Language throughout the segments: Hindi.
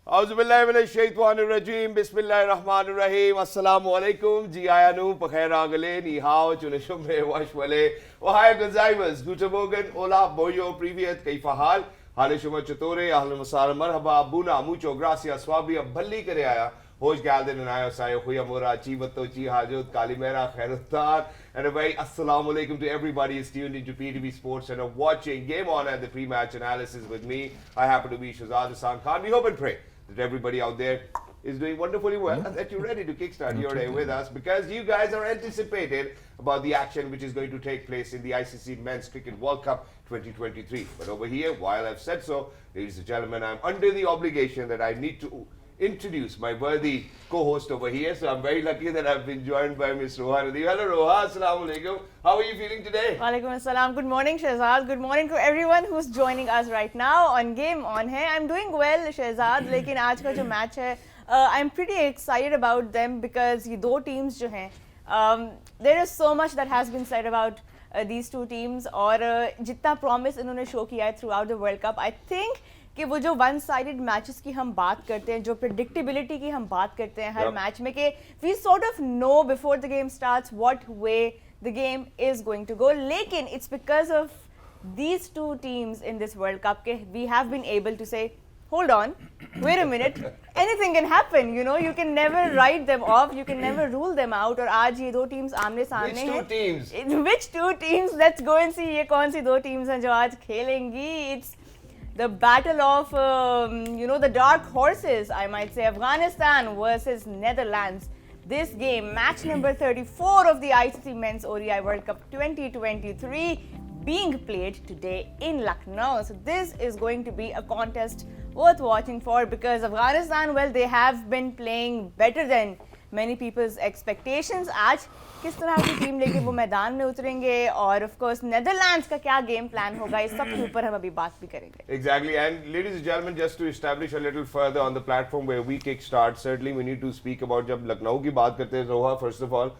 Auzubillahiminash-shaytanir-rajim. Bismillahir-rahmanir-rahim. Assalamu-alaikum. Ji ayanu, pakhair agale, ni hao, chunishumre, washwale. Ohio gozaimas. Guten Morgen, hola, boyo, privyet, kaifa hal? Hale shuma chatore, ahlan wa sahlan, marhaba, abuna, mucho, gracias, swabia, balli kare aaya. Hoş geldin anayo sayo khuya mora chivato chi hajut kalimera khairuttar and a very assalamu alaikum to everybody who's tuned into PTV Sports and are watching Game On and the pre-match analysis with me. I happen to be Shahzad Hassan Khan. We hope and pray that everybody out there is doing wonderfully well and that you're ready to kickstart your day with us because you guys are anticipated about the action which is going to take place in the ICC Men's Cricket World Cup 2023. But over here, while I've said so, ladies and gentlemen, I'm under the obligation that I need to introduce my worthy co-host over here. So I'm very lucky that I've been joined by Ms. Roha Nadeem. Hello Roha, assalamu alaikum. How are you feeling today? Walaikum assalam. Good morning Shehzad. Good morning to everyone who's joining us right now on Game On है. I'm doing well Shehzad, लेकिन आज का जो मैच है I'm pretty excited about them because ये दो teams जो हैं there is so much that has been said about these two teams और जितना promise इन्होंने show किया है throughout the World Cup, I think कि वो जो वन साइडेड मैचेस की हम बात करते हैं, जो प्रेडिक्टेबिलिटी की हम बात करते हैं हर मैच में कि we sort of know before the game starts what way the game is going to go, लेकिन it's because of these two teams in this world cup के we have been able to say hold on, wait a minute, anything can happen, you know, you can never write them off, you can never rule them out. और आज ये दो टीम्स आमने सामने हैं. Which two teams? Let's go and see ये कौन सी दो टीम्स हैं जो आज खेलेंगी. It's the battle of, the dark horses, I might say. Afghanistan versus Netherlands. This game, match number 34 of the ICC Men's ODI World Cup 2023, being played today in Lucknow. So this is going to be a contest worth watching for because Afghanistan, well, they have been playing better than many people's expectations. आज किस तरह की टीम लेके वो मैदान में उतरेंगे और of course Netherlands का क्या गेम प्लान होगा, इस सब के ऊपर हम अभी बात भी करेंगे. Exactly, and ladies and gentlemen, just to establish a little further on the platform where we kick start, certainly we need to speak about जब लखनऊ की बात करते हैं रोहा, first of all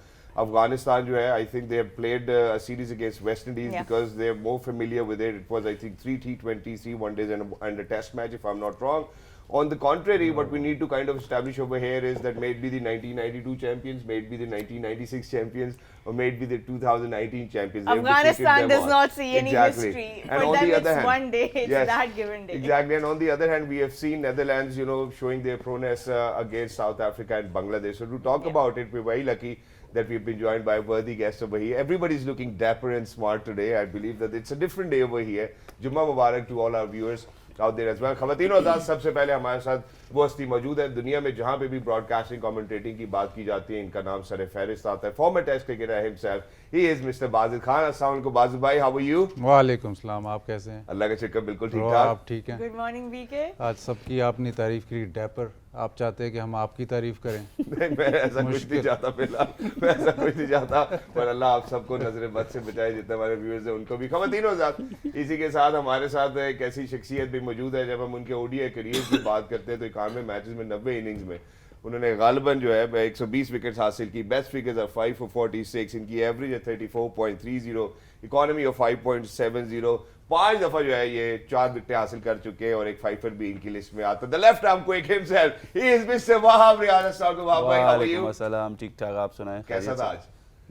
Afghanistan जो है, I think they have played a series against West Indies because they are more familiar with it. It was I think 3 T20s, 3 one-days and a test match if I'm not wrong. On the contrary, what we need to kind of establish over here is that maybe the 1992 champions, maybe the 1996 champions, or maybe the 2019 champions. Afghanistan does not see any history. And for on them the other it's hand, one day, it's that given day. Exactly, and on the other hand, we have seen Netherlands, showing their prowess against South Africa and Bangladesh. So to talk about it, we're very lucky that we've been joined by a worthy guest over here. Everybody's looking dapper and smart today. I believe that it's a different day over here. Jummah Mubarak to all our viewers out there as well. खवातीन और आज़ाद, सबसे पहले हमारे साथ वो हस्ती मौजूद है दुनिया में जहाँ पे भी ब्रॉडकास्टिंग कमेंटेटिंग की बात की जाती है, इनका नाम सर फहरिस्त आता है. Former test cricketer himself, he is mister Bajid Khan. अस्सलाम वालेकुम बाजिद भाई, हाउ आर यू? वालेकुम सलाम, आप कैसे हैं? अल्लाह का शुक्र, बिल्कुल ठीक ठाक. आप ठीक हैं? Good morning BK. आज सबकी आपने तारीफ की, डैपर. आप चाहते हैं कि हम आपकी तारीफ करें? नहीं, मैं ऐसा कुछ नहीं चाहता, फिलहाल मैं ऐसा कुछ नहीं चाहता, पर अल्लाह आप सबको नजर बद से बचाए, जितने हमारे व्यूअर्स हैं उनको भी. खवातीन और आज़ाद, इसी के साथ हमारे साथ एक ऐसी शख्सियत भी मौजूद है, जब हम उनके ओडीआई करियर की बात करते हैं तो 91 मैचेस में 90 इनिंग्स में उन्होंने गालिबन जो है 120 विकेट्स हासिल की. बेस्ट फिगर्स आर 5 for 46, इनकी एवरेज है 34.30, इकोनॉमी ऑफ 5.70. 5 दफा जो है ये 4 विकेट हासिल कर चुके हैं और एक फाइफर भी इनकी लिस्ट में आता है. The left arm quick himself, he is mister Wahab Riaz. अस्सलाम वालेकुम भाई, हाउ आर यू? अस्सलाम, ठीक ठाक, आप सुनाएं? कैसा था आज?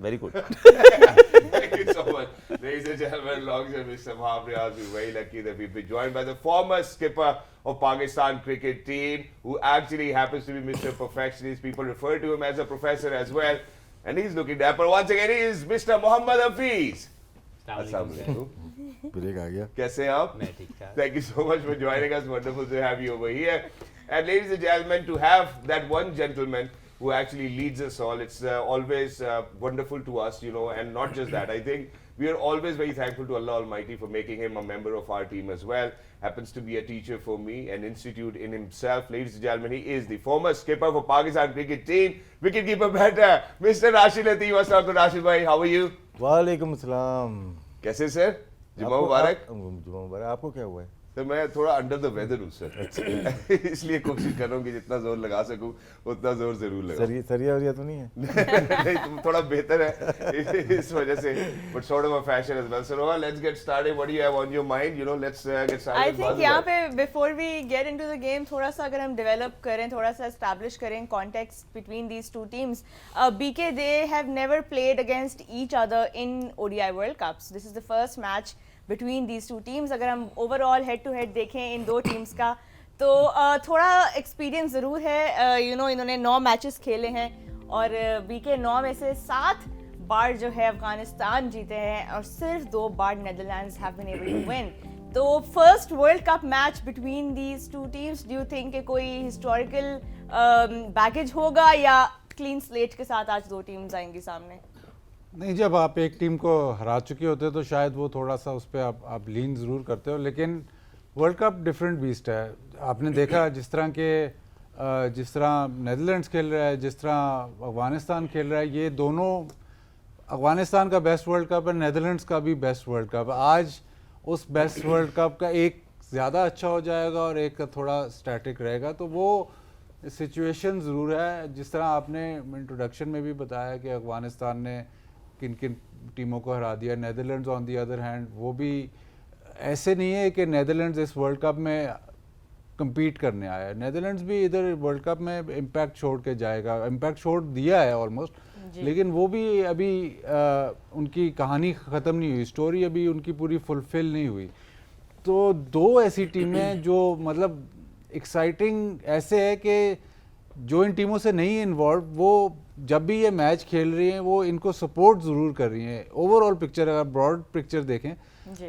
Very good. Thank you so much. Ladies and gentlemen, alongside Mr. Wahab Riaz, we're very lucky that we've been joined by the former skipper of Pakistan cricket team, who actually happens to be Mr. Perfectionist. People refer to him as a professor as well. And he's looking dapper. Once again, he is Mr. Mohammad Hafiz. Assalamu alaikum. Break आ गया. कैसे हैं आप? मैं ठीक ठाक. Thank you so much for joining us. Wonderful to have you over here. And ladies and gentlemen, to have that one gentleman who actually leads us all, it's always wonderful to us, and not just that. I think we are always very thankful to Allah Almighty for making him a member of our team as well. Happens to be a teacher for me, an institute in himself. Ladies and gentlemen, he is the former skipper for Pakistan cricket team, wicketkeeper batter, Mr. Rashid Lateef. Assalamu Rashid bhai, how are you? वालेकुम सलाम. कैसे सर? जुम्मा मुबारक. जुम्मा मुबारक. आपको क्या हुआ है? तो मैं थोड़ा अंडर द वेदर हूँ सर। इसलिए कोशिश कर रहा हूँ कि जितना जोर लगा सकूँ उतना जोर जरूर लगाऊं। सरिया वरिया तो नहीं है? नहीं, तुम थोड़ा बेहतर है इस वजह से, but sort of a fashion as well. So Rohan, let's get started. What do you have on your mind? You know, let's get started. I think यहाँ पे before we get into the game थोड़ा सा अगर हम develop करें, थोड़ा सा establish करें context between these two teams. BK, they have never played against each other in ODI World Cups. This is the first match between these two teams. अगर हम overall head to head देखें इन दो teams का तो थोड़ा experience ज़रूर है। इन्होंने 9 मैचेस खेले हैं और BK 9 में से 7 बार जो है अफगानिस्तान जीते हैं और सिर्फ 2 बार Netherlands have been able to win. तो first world cup match between these two teams, do you think कि कोई हिस्टोरिकल बैगेज होगा या क्लीन स्लेट के साथ आज दो टीम्स आएंगी सामने? नहीं, जब आप एक टीम को हरा चुके होते हो तो शायद वो थोड़ा सा उस पर आप लीन ज़रूर करते हो, लेकिन वर्ल्ड कप डिफरेंट बीस्ट है। आपने देखा जिस तरह नेदरलैंड्स खेल रहा है, जिस तरह अफगानिस्तान खेल रहा है, ये दोनों, अफगानिस्तान का बेस्ट वर्ल्ड कप है, नेदरलैंड्स का भी बेस्ट वर्ल्ड कप है। आज उस बेस्ट वर्ल्ड कप का एक ज़्यादा अच्छा हो जाएगा और एक थोड़ा स्टैटिक रहेगा, तो वो सिचुएशन ज़रूर है। जिस तरह आपने इंट्रोडक्शन में भी बताया कि अफगानिस्तान ने किन किन टीमों को हरा दिया, Netherlands on the other hand, वो भी ऐसे नहीं है कि नेदरलैंड्स इस वर्ल्ड कप में compete करने आया है। नेदरलैंड्स भी इधर वर्ल्ड कप में इम्पैक्ट छोड़ के जाएगा, इम्पैक्ट छोड़ दिया है ऑलमोस्ट, लेकिन वो भी अभी उनकी कहानी ख़त्म नहीं हुई, स्टोरी अभी उनकी पूरी फुलफिल नहीं हुई। तो दो ऐसी टीमें जो मतलब एक्साइटिंग ऐसे है कि जो इन टीमों से नहीं इन्वॉल्व, वो जब भी ये मैच खेल रही हैं वो इनको सपोर्ट ज़रूर कर रही हैं। ओवरऑल पिक्चर, अगर ब्रॉड पिक्चर देखें,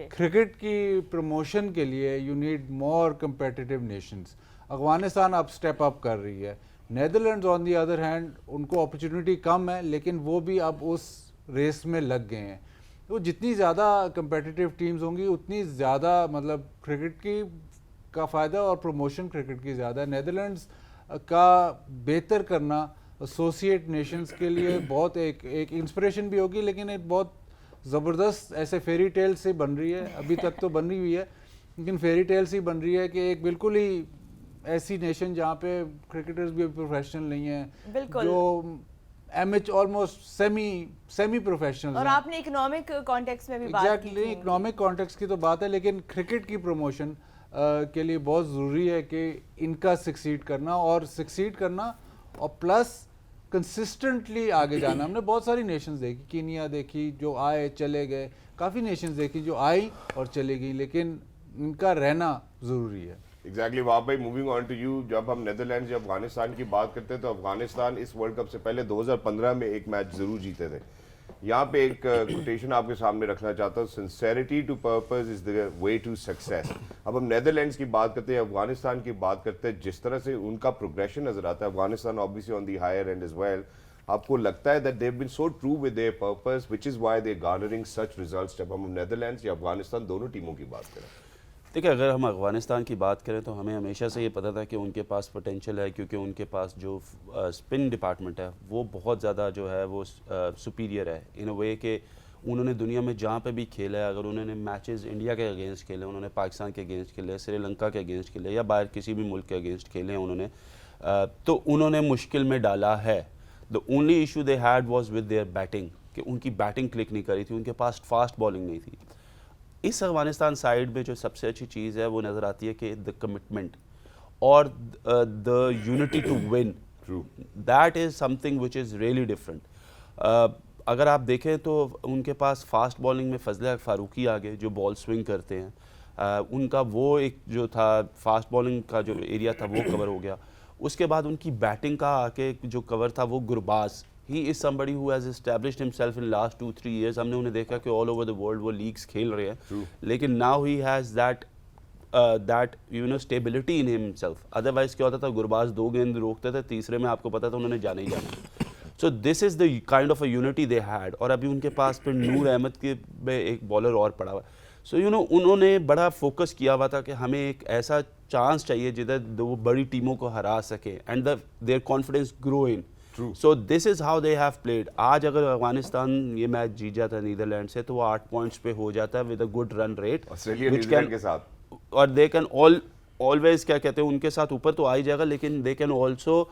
क्रिकेट की प्रमोशन के लिए you need more competitive Nations. Afghanistan अब स्टेप अप कर रही है, Netherlands on the other hand उनको अपॉर्चुनिटी कम है, लेकिन वो भी अब उस रेस में लग गए हैं। तो जितनी ज़्यादा कम्पिटिटिव टीम्स होंगी उतनी ज़्यादा मतलब क्रिकेट की का फ़ायदा और प्रमोशन क्रिकेट की ज़्यादा है। नेदरलैंड्स का बेहतर करना एसोसिएट नेशंस के लिए बहुत एक इंस्पिरेशन भी होगी, लेकिन एक बहुत ज़बरदस्त ऐसे फेरी टेल से बन रही है, अभी तक तो बन रही हुई है, लेकिन फेरी टेल से बन रही है कि एक बिल्कुल ही ऐसी नेशन जहाँ पे क्रिकेटर्स भी प्रोफेशनल नहीं है, जो ऑलमोस्ट सेमी प्रोफेशनल। और आपने इकोनॉमिक कॉन्टेक्स्ट में भी बात की थी। इकोनॉमिक कॉन्टेक्स्ट की तो बात है, लेकिन क्रिकेट की प्रमोशन के लिए बहुत ज़रूरी है कि इनका सक्सीड करना और प्लस कंसिस्टेंटली आगे जाना। हमने बहुत सारी नेशंस देखी, कीनिया देखी जो आए चले गए, काफ़ी नेशंस देखी जो आई और चले गई, लेकिन इनका रहना ज़रूरी है। एग्जैक्टली वहाँ भाई, मूविंग ऑन टू यू, जब हम नेदरलैंड्स या अफगानिस्तान की बात करते हैं तो अफगानिस्तान इस वर्ल्ड कप से पहले 2015 में एक मैच जरूर जीते थे। यहाँ पे एक कोटेशन आपके सामने रखना चाहता हूँ, sincerity to purpose is the way to success. अब हम नेदरलैंड्स की बात करते हैं, अफगानिस्तान की बात करते हैं, जिस तरह से उनका प्रोग्रेशन नजर आता है, Afghanistan obviously on the higher end as well, आपको लगता है that they have been so true with their purpose which is why they are garnering such results. जब हम नेदरलैंड्स या अफगानिस्तान दोनों टीमों की बात करें, देखिए, अगर हम अफगानिस्तान की बात करें तो हमें हमेशा से ये पता था कि उनके पास पोटेंशियल है, क्योंकि उनके पास जो स्पिन डिपार्टमेंट है वो बहुत ज़्यादा जो है वो सुपीरियर है इन अ वे कि उन्होंने दुनिया में जहाँ पे भी खेला है, अगर उन्होंने मैचेस इंडिया के अगेंस्ट खेले, उन्होंने पाकिस्तान के अगेंस्ट खेले, श्रीलंका के अगेंस्ट खेले या बाहर किसी भी मुल्क के अगेंस्ट खेले हैं उन्होंने, तो उन्होंने मुश्किल में डाला है। The only issue they had was with their batting, कि उनकी बैटिंग क्लिक नहीं करी थी, उनके पास फास्ट बॉलिंग नहीं थी। इस अफगानिस्तान साइड में जो सबसे अच्छी चीज़ है वो नज़र आती है कि द कमिटमेंट और the unity to win, that is something which is really different. अगर आप देखें तो उनके पास फास्ट बॉलिंग में फजल फारूकी आ गए जो बॉल स्विंग करते हैं, उनका वो एक जो था फास्ट बॉलिंग का जो एरिया था वो कवर हो गया। उसके बाद उनकी बैटिंग का आके जो कवर था वो Gurbaz, he is somebody who has established himself in last 2-3 years। हमने उन्हें देखा कि all over the world वो लीग्स खेल रहे हैं, लेकिन now he has that stability in himself। otherwise क्या होता था, गुरबाज 2 गेंद रोकते थे, तीसरे में आपको पता था उन्होंने जाना ही जाना। so this is the kind of a unity they had। और अभी उनके पास फिर नूर अहमद के में एक बॉलर और पड़ा हुआ। सो उन्होंने बड़ा फोकस किया हुआ था कि हमें एक ऐसा चांस चाहिए जिधर वो बड़ी टीमों को हरा सके, and there confidence grow in. So this is how they have played. आज अगर अफगानिस्तान ये मैच जीत जाता है नीदरलैंड से तो वो 8 पॉइंट्स पे हो जाता है with a good run rate, Australia New Zealand के साथ। और दे कैन ऑलवेज क्या कहते हैं उनके साथ ऊपर तो आ ही जाएगा, लेकिन they can also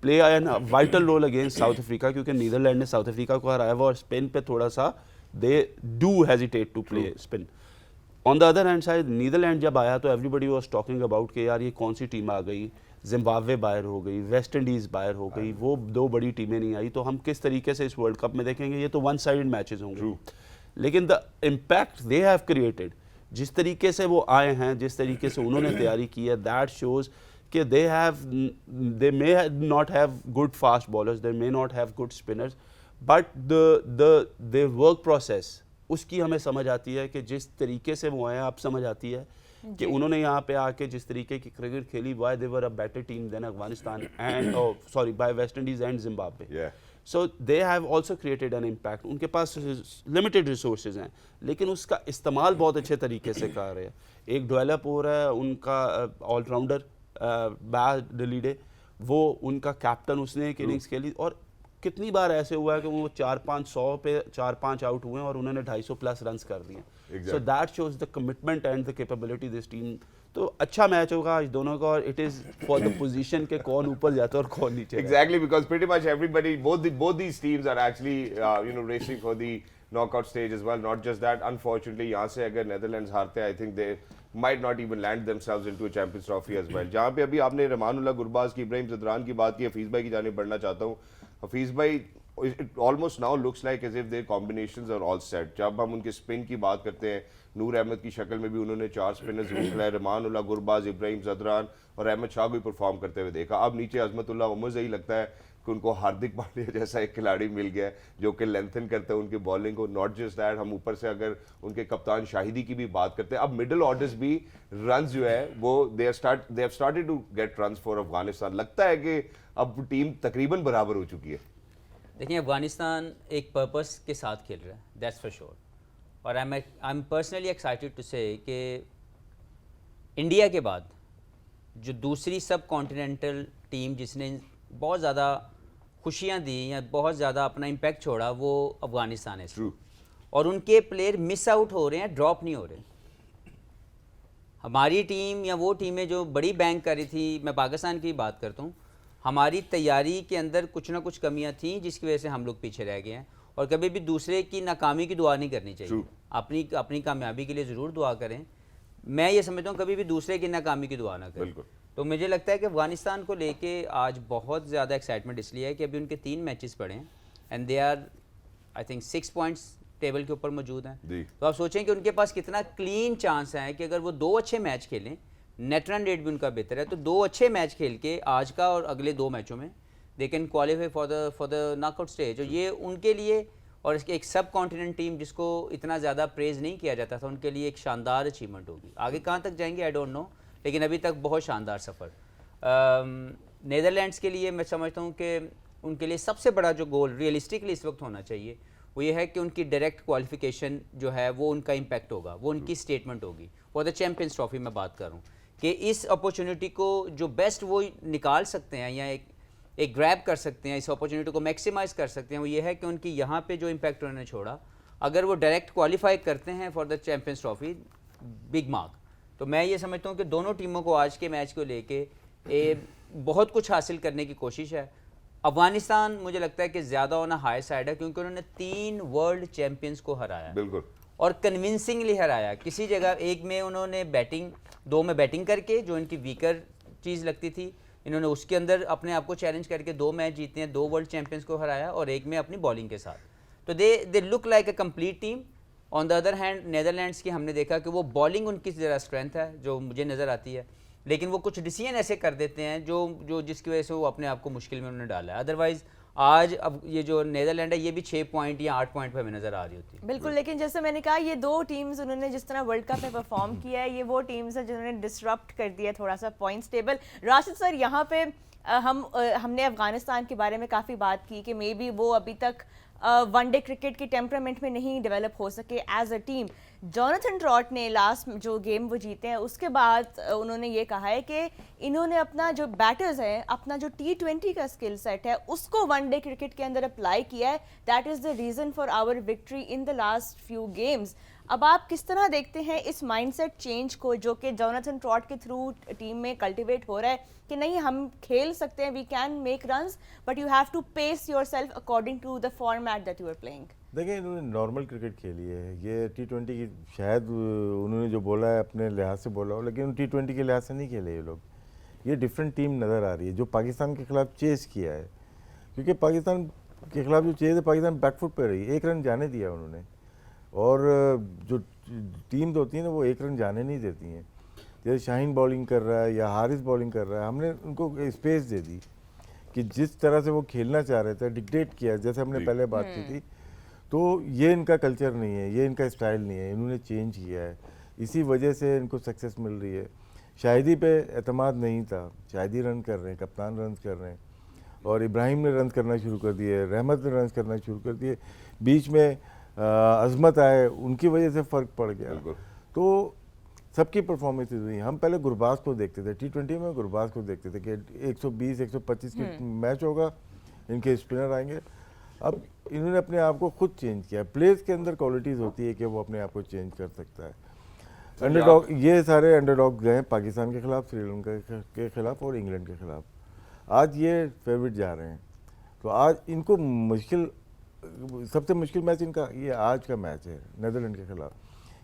play a vital role against South Africa, क्योंकि नीदरलैंड ने साउथ अफ्रीका को हराया हुआ और स्पिन पे थोड़ा सा they do hesitate to play spin. On the other hand side Netherland जब आया तो एवरीबडी वाज टॉकिंग अबाउट कि यार ये कौन सी टीम आ गई, जिम्बाब्वे बाहर हो गई, वेस्ट इंडीज़ बाहर हो गई, वो दो बड़ी टीमें नहीं आई, तो हम किस तरीके से इस वर्ल्ड कप में देखेंगे, ये तो वन साइडेड मैचेस होंगे। लेकिन the impact they have created, जिस तरीके से वो आए हैं, जिस तरीके से उन्होंने तैयारी की है, दैट शोज़ कि they may not have good fast bowlers, they may not have good spinners, but the work process उसकी हमें समझ आती है कि जिस तरीके से वो आए आप समझ आती है कि उन्होंने यहाँ पे आके जिस तरीके की क्रिकेट खेली, why they were a better team than Afghanistan and by West Indies and Zimbabwe. Yeah. So they have also created an impact. उनके पास लिमिटेड रिसोर्सेज हैं, लेकिन उसका इस्तेमाल बहुत अच्छे तरीके से कर रहे हैं। एक डेवलप हो रहा है उनका ऑलराउंडर बैड डिलीडे, वो उनका कैप्टन, उसने एक इनिंग्स खेली और कितनी बार ऐसे हुआ है कि वो 4-5 पे 4-5 आउट हुए हैं और उन्होंने 250 प्लस रन्स कर दिए। So that shows the commitment and the capability this team. तो अच्छा मैच होगा आज दोनों का, और it is for the position के कौन ऊपर जाता है और कौन नीचे। Exactly, because pretty much everybody, both these teams are actually racing for the knockout stage as well. Not just that, unfortunately, यहाँ से अगर नेदरलैंड्स हारते हैं, I think they might not even land themselves into a Champions Trophy as well. जहाँ पे अभी आपने रहमानुल्लाह गुरबाज की, इब्राहिम जदरान की बात की, हफीज़ भाई की जानिब बढ़ना चाहता हूँ। हफीज़ भाई, it almost now looks like as if their combinations are all set. जब हम उनके स्पिन की बात करते हैं, नूर अहमद की शक्ल में भी उन्होंने 4 स्पिनर्स यूज किया, रहमानुल्लाह गुरबाज, इब्राहिम जदरान और अहमद शाह को भी परफॉर्म करते हुए देखा। अब नीचे अजमतुल्लाह उमर से ही लगता है कि उनको हार्दिक पांड्या जैसा एक खिलाड़ी मिल गया है जो कि लेंथन करता है उनकी बॉलिंग को। नॉट जस्ट दैट, हम ऊपर से अगर उनके कप्तान शाहिदी की भी बात करते हैं, अब मिडिल ऑर्डर्स भी रन जो है वो they have started to get runs for Afghanistan. लगता है कि अब टीम तकरीबन बराबर हो चुकी है। देखिए, अफगानिस्तान एक पर्पस के साथ खेल रहा है, दैट्स फॉर श्योर। और I am personally excited to say कि इंडिया के बाद जो दूसरी सब कॉन्टिनेंटल टीम जिसने बहुत ज़्यादा खुशियाँ दी या बहुत ज़्यादा अपना इम्पैक्ट छोड़ा, वो अफगानिस्तान है। True. और उनके प्लेयर मिस आउट हो रहे हैं, ड्रॉप नहीं हो रहे। हमारी टीम या वो टीमें जो बड़ी बैंक कर रही थी, मैं पाकिस्तान की बात करता हूँ, हमारी तैयारी के अंदर कुछ ना कुछ कमियां थी जिसकी वजह से हम लोग पीछे रह गए हैं। और कभी भी दूसरे की नाकामी की दुआ नहीं करनी चाहिए, अपनी कामयाबी के लिए ज़रूर दुआ करें। मैं ये समझता हूँ कभी भी दूसरे की नाकामी की दुआ ना करें। तो मुझे लगता है कि अफगानिस्तान को लेके आज बहुत ज़्यादा एक्साइटमेंट इसलिए है कि अभी उनके 3 मैचेस पड़े हैं and they are I think 6 points table के ऊपर मौजूद हैं। तो आप सोचें कि उनके पास कितना क्लीन चांस है कि अगर वो 2 अच्छे मैच खेलें, नेट रन रेट भी उनका बेहतर है, तो 2 अच्छे मैच खेल के आज का और अगले 2 मैचों में they can qualify for the knockout stage. और ये उनके लिए और इसके एक सब कॉन्टिनेंट टीम जिसको इतना ज़्यादा प्रेज नहीं किया जाता था, उनके लिए एक शानदार अचीवमेंट होगी। आगे कहाँ तक जाएंगे आई डोंट नो, लेकिन अभी तक बहुत शानदार सफ़र। नीदरलैंड्स के लिए मैं समझता हूँ कि उनके लिए सबसे बड़ा जो गोल रियलिस्टिकली इस वक्त होना चाहिए वो ये है कि उनकी डायरेक्ट क्वालिफिकेशन जो है वो उनका इम्पैक्ट होगा, वो उनकी स्टेटमेंट होगी। फॉर द चैम्पियंस ट्रॉफी मैं बात कर रहा हूँ कि इस अपॉर्चुनिटी को जो बेस्ट वो निकाल सकते हैं या एक ग्रैब कर सकते हैं, इस अपॉर्चुनिटी को मैक्सिमाइज़ कर सकते हैं, वो ये है कि उनकी यहाँ पे जो इम्पैक्ट उन्होंने छोड़ा, अगर वो डायरेक्ट क्वालिफाई करते हैं for the champions trophy, big mark. तो मैं ये समझता हूँ कि दोनों टीमों को आज के मैच को लेके बहुत कुछ हासिल करने की कोशिश है। अफगानिस्तान मुझे लगता है कि ज़्यादा होना हाई साइड है क्योंकि उन्होंने 3 वर्ल्ड चैम्पियंस को हराया, बिल्कुल, और कन्विंसिंगली हराया। किसी जगह एक में उन्होंने बैटिंग, 2 में बैटिंग करके जो इनकी वीकर चीज़ लगती थी, इन्होंने उसके अंदर अपने आप को चैलेंज करके 2 मैच जीते हैं, 2 वर्ल्ड चैम्पियंस को हराया, और एक में अपनी बॉलिंग के साथ। तो they look like a complete team. On the other hand Netherlands की हमने देखा कि वो बॉलिंग उनकी ज़रा स्ट्रेंथ है जो मुझे नज़र आती है, लेकिन वो कुछ डिसीजन ऐसे कर देते हैं जो जिसकी वजह से वो अपने आप को मुश्किल में उन्होंने डाला है। अदरवाइज़ आज अब ये जो नीदरलैंड है ये भी 6 पॉइंट या 8 पॉइंट पे हमें नज़र आ रही होती है। बिल्कुल, लेकिन जैसे मैंने कहा ये 2 टीम्स उन्होंने जिस तरह वर्ल्ड कप में परफॉर्म किया है, ये वो टीम्स है जिन्होंने डिसरप्ट कर दिया थोड़ा सा पॉइंट्स टेबल। राशिद सर, यहाँ पे हमने अफगानिस्तान के बारे में काफ़ी बात की कि मे बी वो अभी तक वनडे क्रिकेट के टेम्परामेंट में नहीं डेवलप हो सके as a team. Jonathan Trott ने लास्ट जो गेम वो जीते हैं उसके बाद उन्होंने ये कहा है कि इन्होंने अपना जो बैटर्स है, अपना जो T20 का स्किल सेट है उसको वनडे क्रिकेट के अंदर अप्लाई किया है। That is the reason for our victory in the last few games. अब आप किस तरह देखते हैं इस माइंडसेट चेंज को जो कि जोनाथन ट्रॉट के थ्रू टीम में कल्टीवेट हो रहा है कि नहीं हम खेल सकते हैं, we can make runs but you have to pace yourself according to the format that you are playing? देखिए इन्होंने नॉर्मल क्रिकेट खेली है, ये T20 की शायद उन्होंने जो बोला है अपने लिहाज से बोला हो, लेकिन T20 के लिहाज से नहीं खेले ये लोग। ये डिफरेंट टीम नज़र आ रही है जो पाकिस्तान के खिलाफ चेस किया है, क्योंकि पाकिस्तान के खिलाफ जो चेस है पाकिस्तान बैकफुट पे रही, 1 रन जाने दिया उन्होंने। और जो टीम्स होती हैं ना वो 1 रन जाने नहीं देती हैं। जैसे शाहीन बॉलिंग कर रहा है या हारिस बॉलिंग कर रहा है, हमने उनको स्पेस दे दी कि जिस तरह से वो खेलना चाह रहे थे डिक्टेट किया, जैसे हमने पहले बात की थी। तो ये इनका कल्चर नहीं है, ये इनका स्टाइल नहीं है, इन्होंने चेंज किया है, इसी वजह से इनको सक्सेस मिल रही है। शाहिदी पे एतमाद नहीं था, शाहिदी रन कर रहे हैं, कप्तान रन कर रहे हैं, और इब्राहिम ने रन करना शुरू कर दिए, रहमत ने रन करना शुरू कर दिए, बीच में अजमत आए, उनकी वजह से फ़र्क पड़ गया। तो सबकी परफॉर्मेंस हुई। हम पहले गुरबाज को देखते थे, T20 में गुरबाज को देखते थे कि 120-125 की मैच होगा, इनके स्पिनर आएंगे। अब इन्होंने अपने आप को खुद चेंज किया। प्लेयर्स के अंदर क्वालिटीज़ होती है कि वो अपने आप को चेंज कर सकता है। अंडरडॉग, ये सारे अंडरडॉग गए पाकिस्तान के खिलाफ, श्रीलंका के खिलाफ और इंग्लैंड के खिलाफ। आज ये फेवरेट जा रहे हैं, तो आज इनको मुश्किल, सबसे मुश्किल मैच इनका ये आज का मैच है नीदरलैंड के खिलाफ।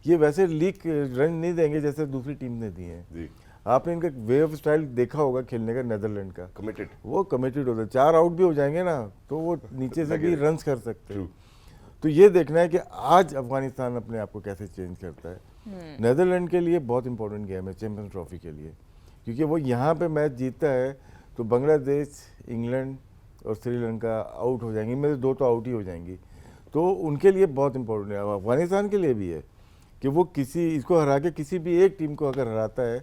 ये वैसे लीग रन नहीं देंगे जैसे दूसरी टीम ने दिए हैं। आपने इनका वे ऑफ स्टाइल देखा होगा खेलने का नीदरलैंड का, कमिटेड, वो कमिटेड होता है। 4 आउट भी हो जाएंगे ना तो वो नीचे से भी रन्स कर सकते हैं। तो ये देखना है कि आज अफगानिस्तान अपने आप को कैसे चेंज करता है। नीदरलैंड के लिए बहुत इंपॉर्टेंट गेम है चैंपियंस ट्रॉफी के लिए, क्योंकि वो यहाँ पे मैच जीतता है तो बांग्लादेश, इंग्लैंड और श्रीलंका आउट हो जाएंगी, इनमें से 2 तो आउट ही हो जाएंगी। तो उनके लिए बहुत इंपॉर्टेंट है। अफगानिस्तान के लिए भी है कि वो किसी इसको हरा के किसी भी एक टीम को अगर हराता है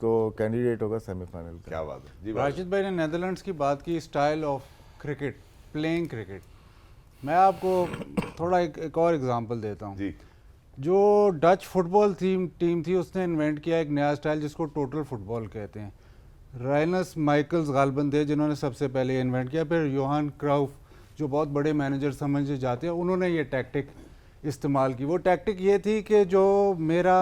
तो कैंडिडेट होगा सेमीफाइनल का। क्या बात है जी। राशिद भाई ने नेदरलैंड्स की बात की, style of cricket, playing cricket. मैं आपको थोड़ा एक और एग्जांपल देता हूँ जी। जो डच फुटबॉल टीम थी उसने इन्वेंट किया एक नया स्टाइल जिसको टोटल फुटबॉल कहते हैं। राइनस माइकल्स गालबन थे जिन्होंने सबसे पहले इन्वेंट किया, फिर योहान क्राउफ जो बहुत बड़े मैनेजर समझे जाते हैं उन्होंने ये टैक्टिक इस्तेमाल की। वो टैक्टिक ये थी कि जो मेरा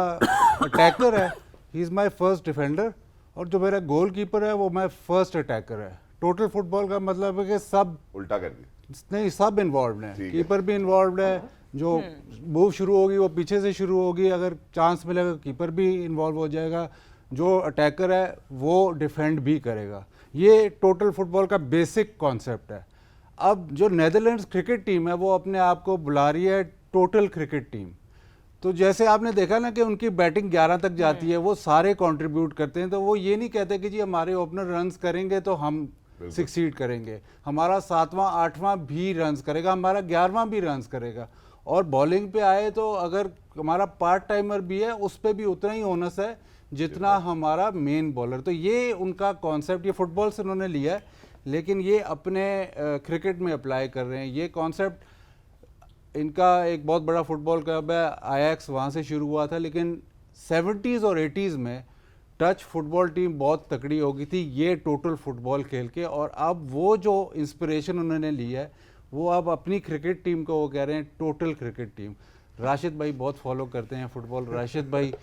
अटैकर है he is my first defender और जो मेरा गोल कीपर है वो माई फर्स्ट अटैकर है। टोटल फुटबॉल का मतलब है कि सब उल्टा कर दिया, नहीं सब इन्वॉल्व है, कीपर भी इन्वॉल्व है, जो मूव शुरू होगी वो पीछे से शुरू होगी, अगर चांस मिलेगा कीपर भी इन्वॉल्व हो जाएगा, जो अटैकर है वो डिफेंड भी करेगा। ये टोटल फुटबॉल का बेसिक कॉन्सेप्ट है। अब जो नीदरलैंड्स क्रिकेट टीम है वो अपने आप को बुला रही है टोटल क्रिकेट टीम। तो जैसे आपने देखा ना कि उनकी बैटिंग 11 तक जाती है, वो सारे कंट्रीब्यूट करते हैं, तो वो ये नहीं कहते कि जी हमारे ओपनर रन्स करेंगे तो हम सक्सीड करेंगे, हमारा 7वां 8वां भी रन्स करेगा, हमारा 11वां भी रन्स करेगा। और बॉलिंग पे आए तो अगर हमारा पार्ट टाइमर भी है उस पर भी उतना ही ओनस है जितना हमारा मेन बॉलर। तो ये उनका कॉन्सेप्ट, ये फुटबॉल से उन्होंने लिया है लेकिन ये अपने क्रिकेट में अप्लाई कर रहे हैं। ये कॉन्सेप्ट इनका एक बहुत बड़ा फुटबॉल क्लब है आयाक्स, वहाँ से शुरू हुआ था, लेकिन 70s और 80s में डच फुटबॉल टीम बहुत तकड़ी हो गई थी ये टोटल फुटबॉल खेल के, और अब वो जो इंस्पिरेशन उन्होंने ली है वो अब अपनी क्रिकेट टीम को वो कह रहे हैं टोटल क्रिकेट टीम। राशिद भाई बहुत फॉलो करते हैं फुटबॉल। राशिद भाई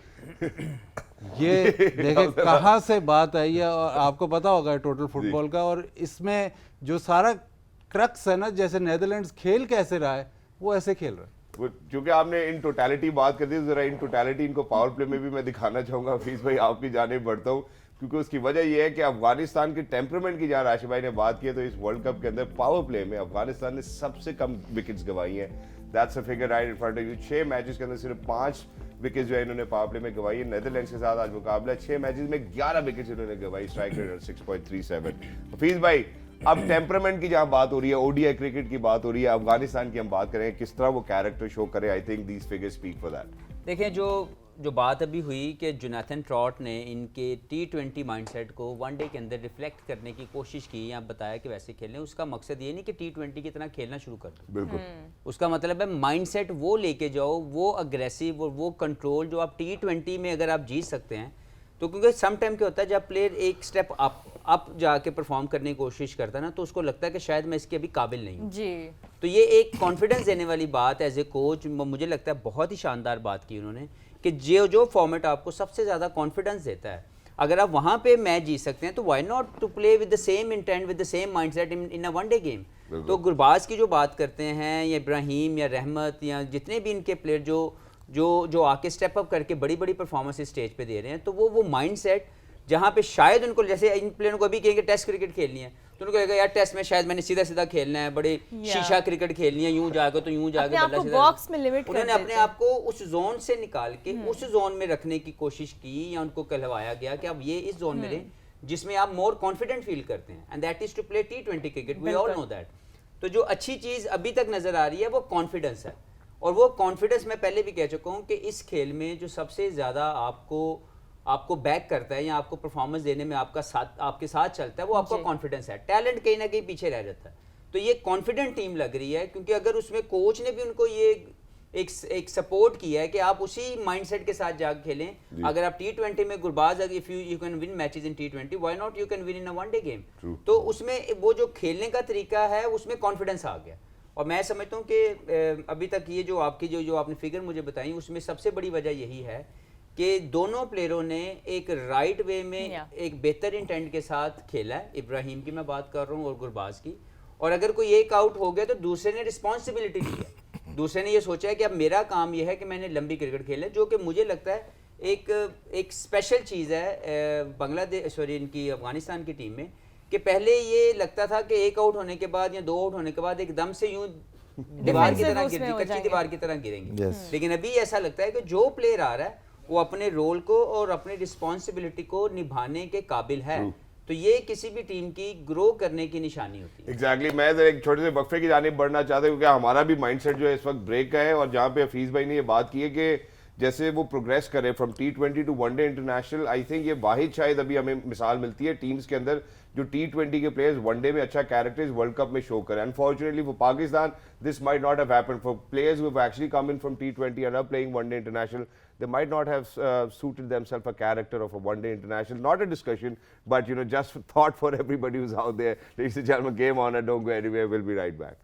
ये देखें कहाँ से बात आई है, और आपको पता होगा टोटल फुटबॉल का, और इसमें जो सारा क्रक्स है ना, जैसे नीदरलैंड्स खेल कैसे रहा है वो ऐसे खेल रहा है। क्योंकि आपने इन टोटलिटी बात कर दी, जरा इन टोटलिटी इनको पावर प्ले में भी मैं दिखाना चाहूंगा। हफीज भाई आपकी जाने बढ़ता हूँ, क्योंकि उसकी वजह यह है कि अफगानिस्तान के टेम्परामेंट की जहाँ राशिद भाई ने बात की है, तो इस वर्ल्ड कप के अंदर पावर प्ले में अफगानिस्तान ने सबसे कम विकेट्स गंवाई हैं। That's a figure right in front of you. 6 matches के अंदर सिर्फ 5 विकेट्स जो है इन्होंने पावर प्ले में गंवाई है। नीदरलैंड्स के साथ आज मुकाबला 6 मैचेस में 11 विकेट्स इन्होंने गंवाई, स्ट्राइक रेट 6.37। हफीज भाई अब टेम्परामेंट की जहां बात हो रही है, ओडीआई क्रिकेट की बात हो रही है, अफगानिस्तान की हम बात करेंगे, किस तरह वो कैरेक्टर शो करे, I think these figures speak for that. देखें जो बात अभी हुई कि जोनाथन ट्रॉट ने इनके T20 माइंडसेट को वनडे के अंदर रिफ्लेक्ट करने की कोशिश की या बताया कि वैसे खेलने, उसका मकसद ये नहीं कि T20 की तरह खेलना शुरू कर दो। बिल्कुल उसका मतलब है माइंडसेट वो लेके जाओ, वो अग्रेसिव और वो कंट्रोल जो आप T20 में अगर आप जीत सकते हैं तो क्योंकि सम टाइम क्या होता है जब प्लेयर एक स्टेप अप जाके परफॉर्म करने की कोशिश करता है ना, तो उसको लगता है कि शायद मैं इसके अभी काबिल नहीं हूँ। जी तो ये एक कॉन्फिडेंस देने वाली बात एज ए कोच मुझे लगता है बहुत ही शानदार बात की उन्होंने कि जो फॉर्मेट आपको सबसे ज़्यादा कॉन्फिडेंस देता है, अगर आप वहाँ पे मैच जीत सकते हैं तो why not to play with the same intent with the same mindset in a one day game. तो गुरबाज की जो बात करते हैं या इब्राहिम या रहमत या जितने भी इनके प्लेयर जो आके स्टेप अप करके बड़ी बड़ी परफॉर्मेंस स्टेज पे दे रहे हैं, तो वो माइंडसेट जहाँ पे शायद उनको, जैसे इन प्लेयरों को अभी कहेंगे टेस्ट क्रिकेट खेलनी है तो उनको लगेगा यार टेस्ट में शायद मैंने सीधा सीधा खेलना है, बड़े शीशा क्रिकेट खेलनी है, यूं जाकर तो यूं जाकर बल्ला सीधा। बॉक्स में लिमिट उन्होंने अपने आप को उस जोन से निकाल के उस जोन में रखने की कोशिश की, या उनको कहलवाया गया कि अब ये इस जोन में रहें जिसमें आप मोर कॉन्फिडेंट फील करते हैं, and that is to play T20 cricket, we all know that. तो जो अच्छी चीज अभी तक नजर आ रही है वो कॉन्फिडेंस है, और वो कॉन्फिडेंस मैं पहले भी कह चुका हूँ कि इस खेल में जो सबसे ज्यादा आपको बैक करता है या आपको परफॉर्मेंस देने में आपके साथ चलता है वो आपका कॉन्फिडेंस है। टैलेंट कहीं ना कहीं पीछे रह जाता है। तो ये कॉन्फिडेंट टीम लग रही है, क्योंकि अगर उसमें कोच ने भी उनको ये एक सपोर्ट किया है कि आप उसी माइंडसेट के साथ जाकर खेलें। अगर आप T20 में Gurbaz, if you can win matches in T20, why not you can win in a one day game. तो उसमें वो जो खेलने का तरीका है उसमें कॉन्फिडेंस आ गया। और मैं समझता हूँ कि अभी तक ये जो आपकी जो आपने फिगर मुझे बताई उसमें सबसे बड़ी वजह यही है कि दोनों प्लेयरों ने एक राइट वे में एक बेहतर इंटेंट के साथ खेला है। इब्राहिम की मैं बात कर रहा हूँ और गुरबाज की। और अगर कोई एक आउट हो गया तो दूसरे ने रिस्पॉन्सिबिलिटी ली है, दूसरे ने ये सोचा है कि अब मेरा काम ये है कि मैंने लंबी क्रिकेट खेले, जो कि मुझे लगता है एक स्पेशल चीज़ है बांग्लादेश इनकी अफगानिस्तान की टीम में, कि पहले ये लगता था कि एक आउट होने के बाद या 2 आउट होने के बाद एकदम से यूं दीवार की तरह कच्ची दीवार की तरह गिरेंगे। लेकिन अभी ऐसा लगता है कि जो प्लेयर आ रहा है वो अपने रोल को और अपनी रिस्पॉन्सिबिलिटी को निभाने के काबिल है। तो ये किसी भी टीम की ग्रो करने की निशानी होती है। एग्जैक्टली मैं एक छोटे से वक्फे की जानिब बढ़ना चाहता हूँ, क्योंकि हमारा भी माइंडसेट जो है इस वक्त ब्रेक का है, और जहाँ पे हफीज़ भाई ने ये बात की है कि जैसे वो प्रोग्रेस करे from T20 to one day international, I think ये वाहिद शायद अभी हमें मिसाल मिलती है टीम्स के अंदर जो T20 के प्लेयर्स वनडे में अच्छा कैरेक्टर्स वर्ल्ड कप में शो करें। Unfortunately for Pakistan this might not have happened for players who have actually come in from T20 and are playing one day international, they might not have suited themselves a character of a one-day international. Not a discussion, but just thought for everybody who's out there. Ladies and gentlemen, game on and don't go anywhere. We'll be right back.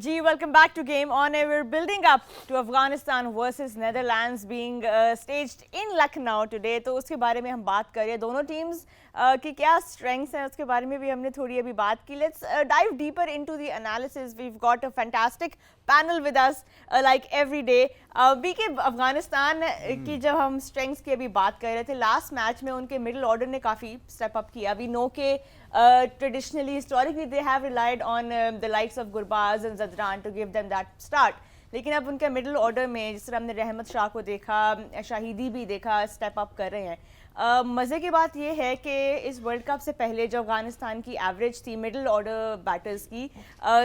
Ji, welcome back to Game On Air. We're building up to Afghanistan versus Netherlands being staged in Lucknow today. तो उसके बारे में हम बात करें, दोनों टीम्स की क्या स्ट्रेंथ्स हैं उसके बारे में भी हमने थोड़ी अभी बात की. Let's dive deeper into the analysis. We've got a fantastic panel with us like every day. BK Afghanistan की जब हम स्ट्रेंथ्स की अभी बात कर रहे थे, लास्ट मैच में उनके मिडिल ऑर्डर ने काफ़ी स्टेप अप किया. वी नो के traditionally, historically, they have relied on the likes of Gurbaz and Zadran to give them that start. लेकिन अब उनके मिडिल ऑर्डर में जिस तरह हमने रहमत शाह को देखा, शाहिदी भी देखा स्टेप अप कर रहे हैं. मज़े की बात यह है कि इस वर्ल्ड कप से पहले जो अफगानिस्तान की एवरेज थी मिडिल ऑर्डर बैटर्स की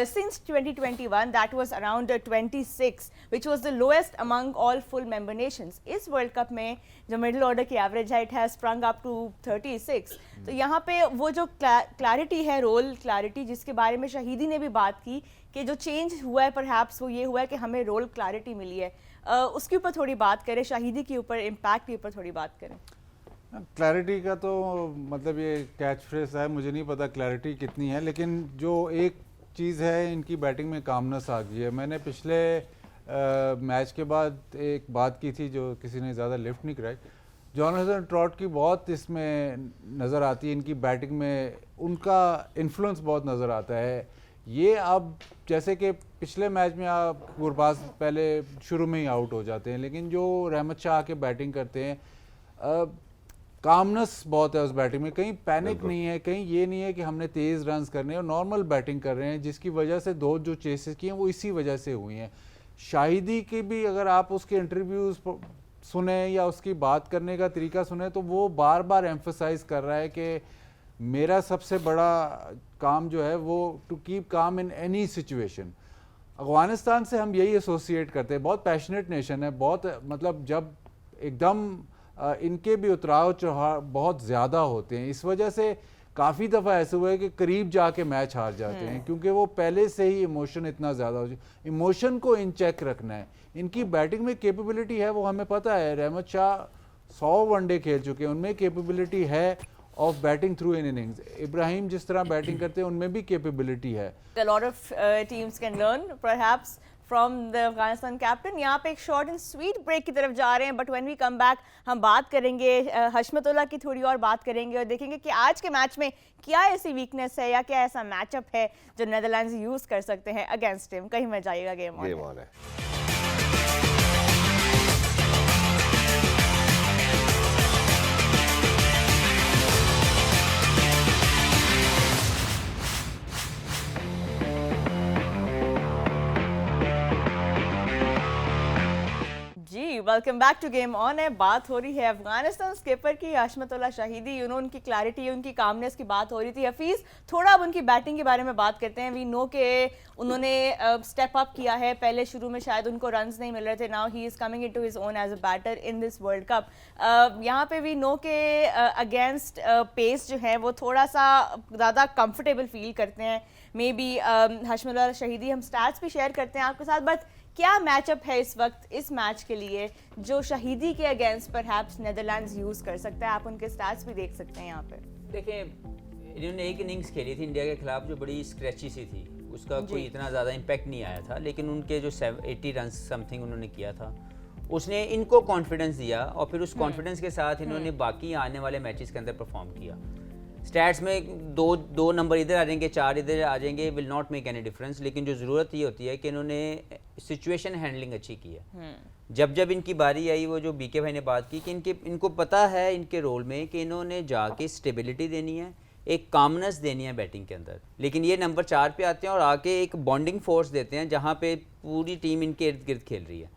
since 2021 that was around 26 which was the lowest among all full member nations. इस वर्ल्ड कप में जो मिडिल ऑर्डर की एवरेज है it has sprung up to 36. तो यहाँ पे वो जो क्लैरिटी है, रोल क्लैरिटी जिसके बारे में शाहिदी ने भी बात की कि जो चेंज हुआ है परहैप्स वो ये हुआ है कि हमें रोल क्लैरिटी मिली है. उसके ऊपर थोड़ी बात करें, शाहिदी के ऊपर, इम्पैक्ट के ऊपर थोड़ी बात करें. क्लैरिटी का तो मतलब ये कैच फ्रेज है, मुझे नहीं पता क्लैरिटी कितनी है, लेकिन जो एक चीज़ है इनकी बैटिंग में कामनेस आ गई है. मैंने पिछले मैच के बाद एक बात की थी जो किसी ने ज़्यादा लिफ्ट नहीं कराई. जॉनसन ट्रॉट की बहुत इसमें नज़र आती है, इनकी बैटिंग में उनका इन्फ्लुएंस बहुत नज़र आता है. ये अब जैसे कि पिछले मैच में आप गुरबाज पहले शुरू में ही आउट हो जाते हैं, लेकिन जो रहमत शाह के बैटिंग करते हैं कामनेस बहुत है उस बैटिंग में. कहीं पैनिक नहीं है, कहीं ये नहीं है कि हमने तेज़ रन्स करने हैं, और नॉर्मल बैटिंग कर रहे हैं जिसकी वजह से दो जो चेसेस किए हैं वो इसी वजह से हुई हैं. शाहिदी की भी अगर आप उसके इंटरव्यूज़ सुने या उसकी बात करने का तरीका सुने तो वो बार बार एम्फसाइज कर रहा है कि मेरा सबसे बड़ा काम जो है वो to keep calm in any situation. Afghanistan से हम यही एसोसिएट करते हैं, बहुत पैशनेट नेशन है, बहुत मतलब जब एकदम इनके भी उतराव चढ़ाव बहुत ज़्यादा होते हैं, इस वजह से काफ़ी दफ़ा ऐसे हुआ है कि करीब जाके मैच हार जाते हैं क्योंकि वो पहले से ही इमोशन इतना ज़्यादा हो जाए। इमोशन को इन चेक रखना है। इनकी बैटिंग में कैपेबिलिटी है, वो हमें पता है। रहमत शाह 100 वनडे खेल चुके हैं, उनमें कैपेबिलिटी है of batting through in innings. Ibrahim जिस तरह बैटिंग करते हैं उनमें भी कैपेबिलिटी है। A lot of teams can learn perhaps from the Afghanistan captain. यहाँ पे एक शॉर्ट एंड स्वीट ब्रेक की तरफ जा रहे हैं, but when we come back हम बात करेंगे हशमतुल्लाह की, थोड़ी और बात करेंगे और देखेंगे कि आज के मैच में क्या ऐसी वीकनेस है या क्या ऐसा मैचअप है जो नेदरलैंड्स यूज कर सकते हैं अगेंस्ट हिम। कहीं मत जाइएगा, गेम ऑन है। जी welcome back to game on है। बात हो रही है अफगानिस्तान स्किपर की, हशमतुल्लाह शहीदी, उनकी क्लैरिटी, उनकी कामनेस की बात हो रही थी। हफीज़, थोड़ा अब उनकी बैटिंग के बारे में बात करते हैं। वी नो के उन्होंने स्टेप अप किया है, पहले शुरू में शायद उनको रन्स नहीं मिल रहे थे, now he is coming into his own as a batter in this world cup. यहाँ पे वी नो के अगेंस्ट पेस जो है वो थोड़ा सा ज़्यादा कंफर्टेबल फील करते हैं। मे बी हशमतुल्लाह शहीदी, हम स्टैट्स भी शेयर करते हैं आपके साथ, बट क्या मैचअप है इस वक्त इस मैच के लिए जो शहीदी के अगेंस्ट परहैप्स नेदरलैंड्स यूज़ कर सकता है? आप उनके स्टैट्स भी देख सकते हैं यहाँ पे। देखें, इन्होंने एक इनिंग्स खेली थी इंडिया के खिलाफ जो बड़ी स्क्रैची सी थी, उसका कोई इतना ज़्यादा इम्पैक्ट नहीं आया था, लेकिन उनके जो 80 रन समथिंग उन्होंने किया था उसने इनको कॉन्फिडेंस दिया और फिर उस कॉन्फिडेंस के साथ इन्होंने बाकी आने वाले मैचेस के अंदर परफॉर्म किया। स्टैट्स में दो नंबर इधर आ जाएंगे, 4 इधर आ जाएंगे, will not make any difference, लेकिन जो ज़रूरत ये होती है कि इन्होंने सिचुएशन हैंडलिंग अच्छी की है। जब इनकी बारी आई, वो जो बीके भाई ने बात की कि इनको पता है इनके रोल में कि इन्होंने जाके स्टेबिलिटी देनी है, एक कामनेस देनी है बैटिंग के अंदर, लेकिन ये नंबर 4 पे आते हैं और आके एक बॉन्डिंग फोर्स देते हैं जहाँ पे पूरी टीम इनके इर्द गिर्द खेल रही है।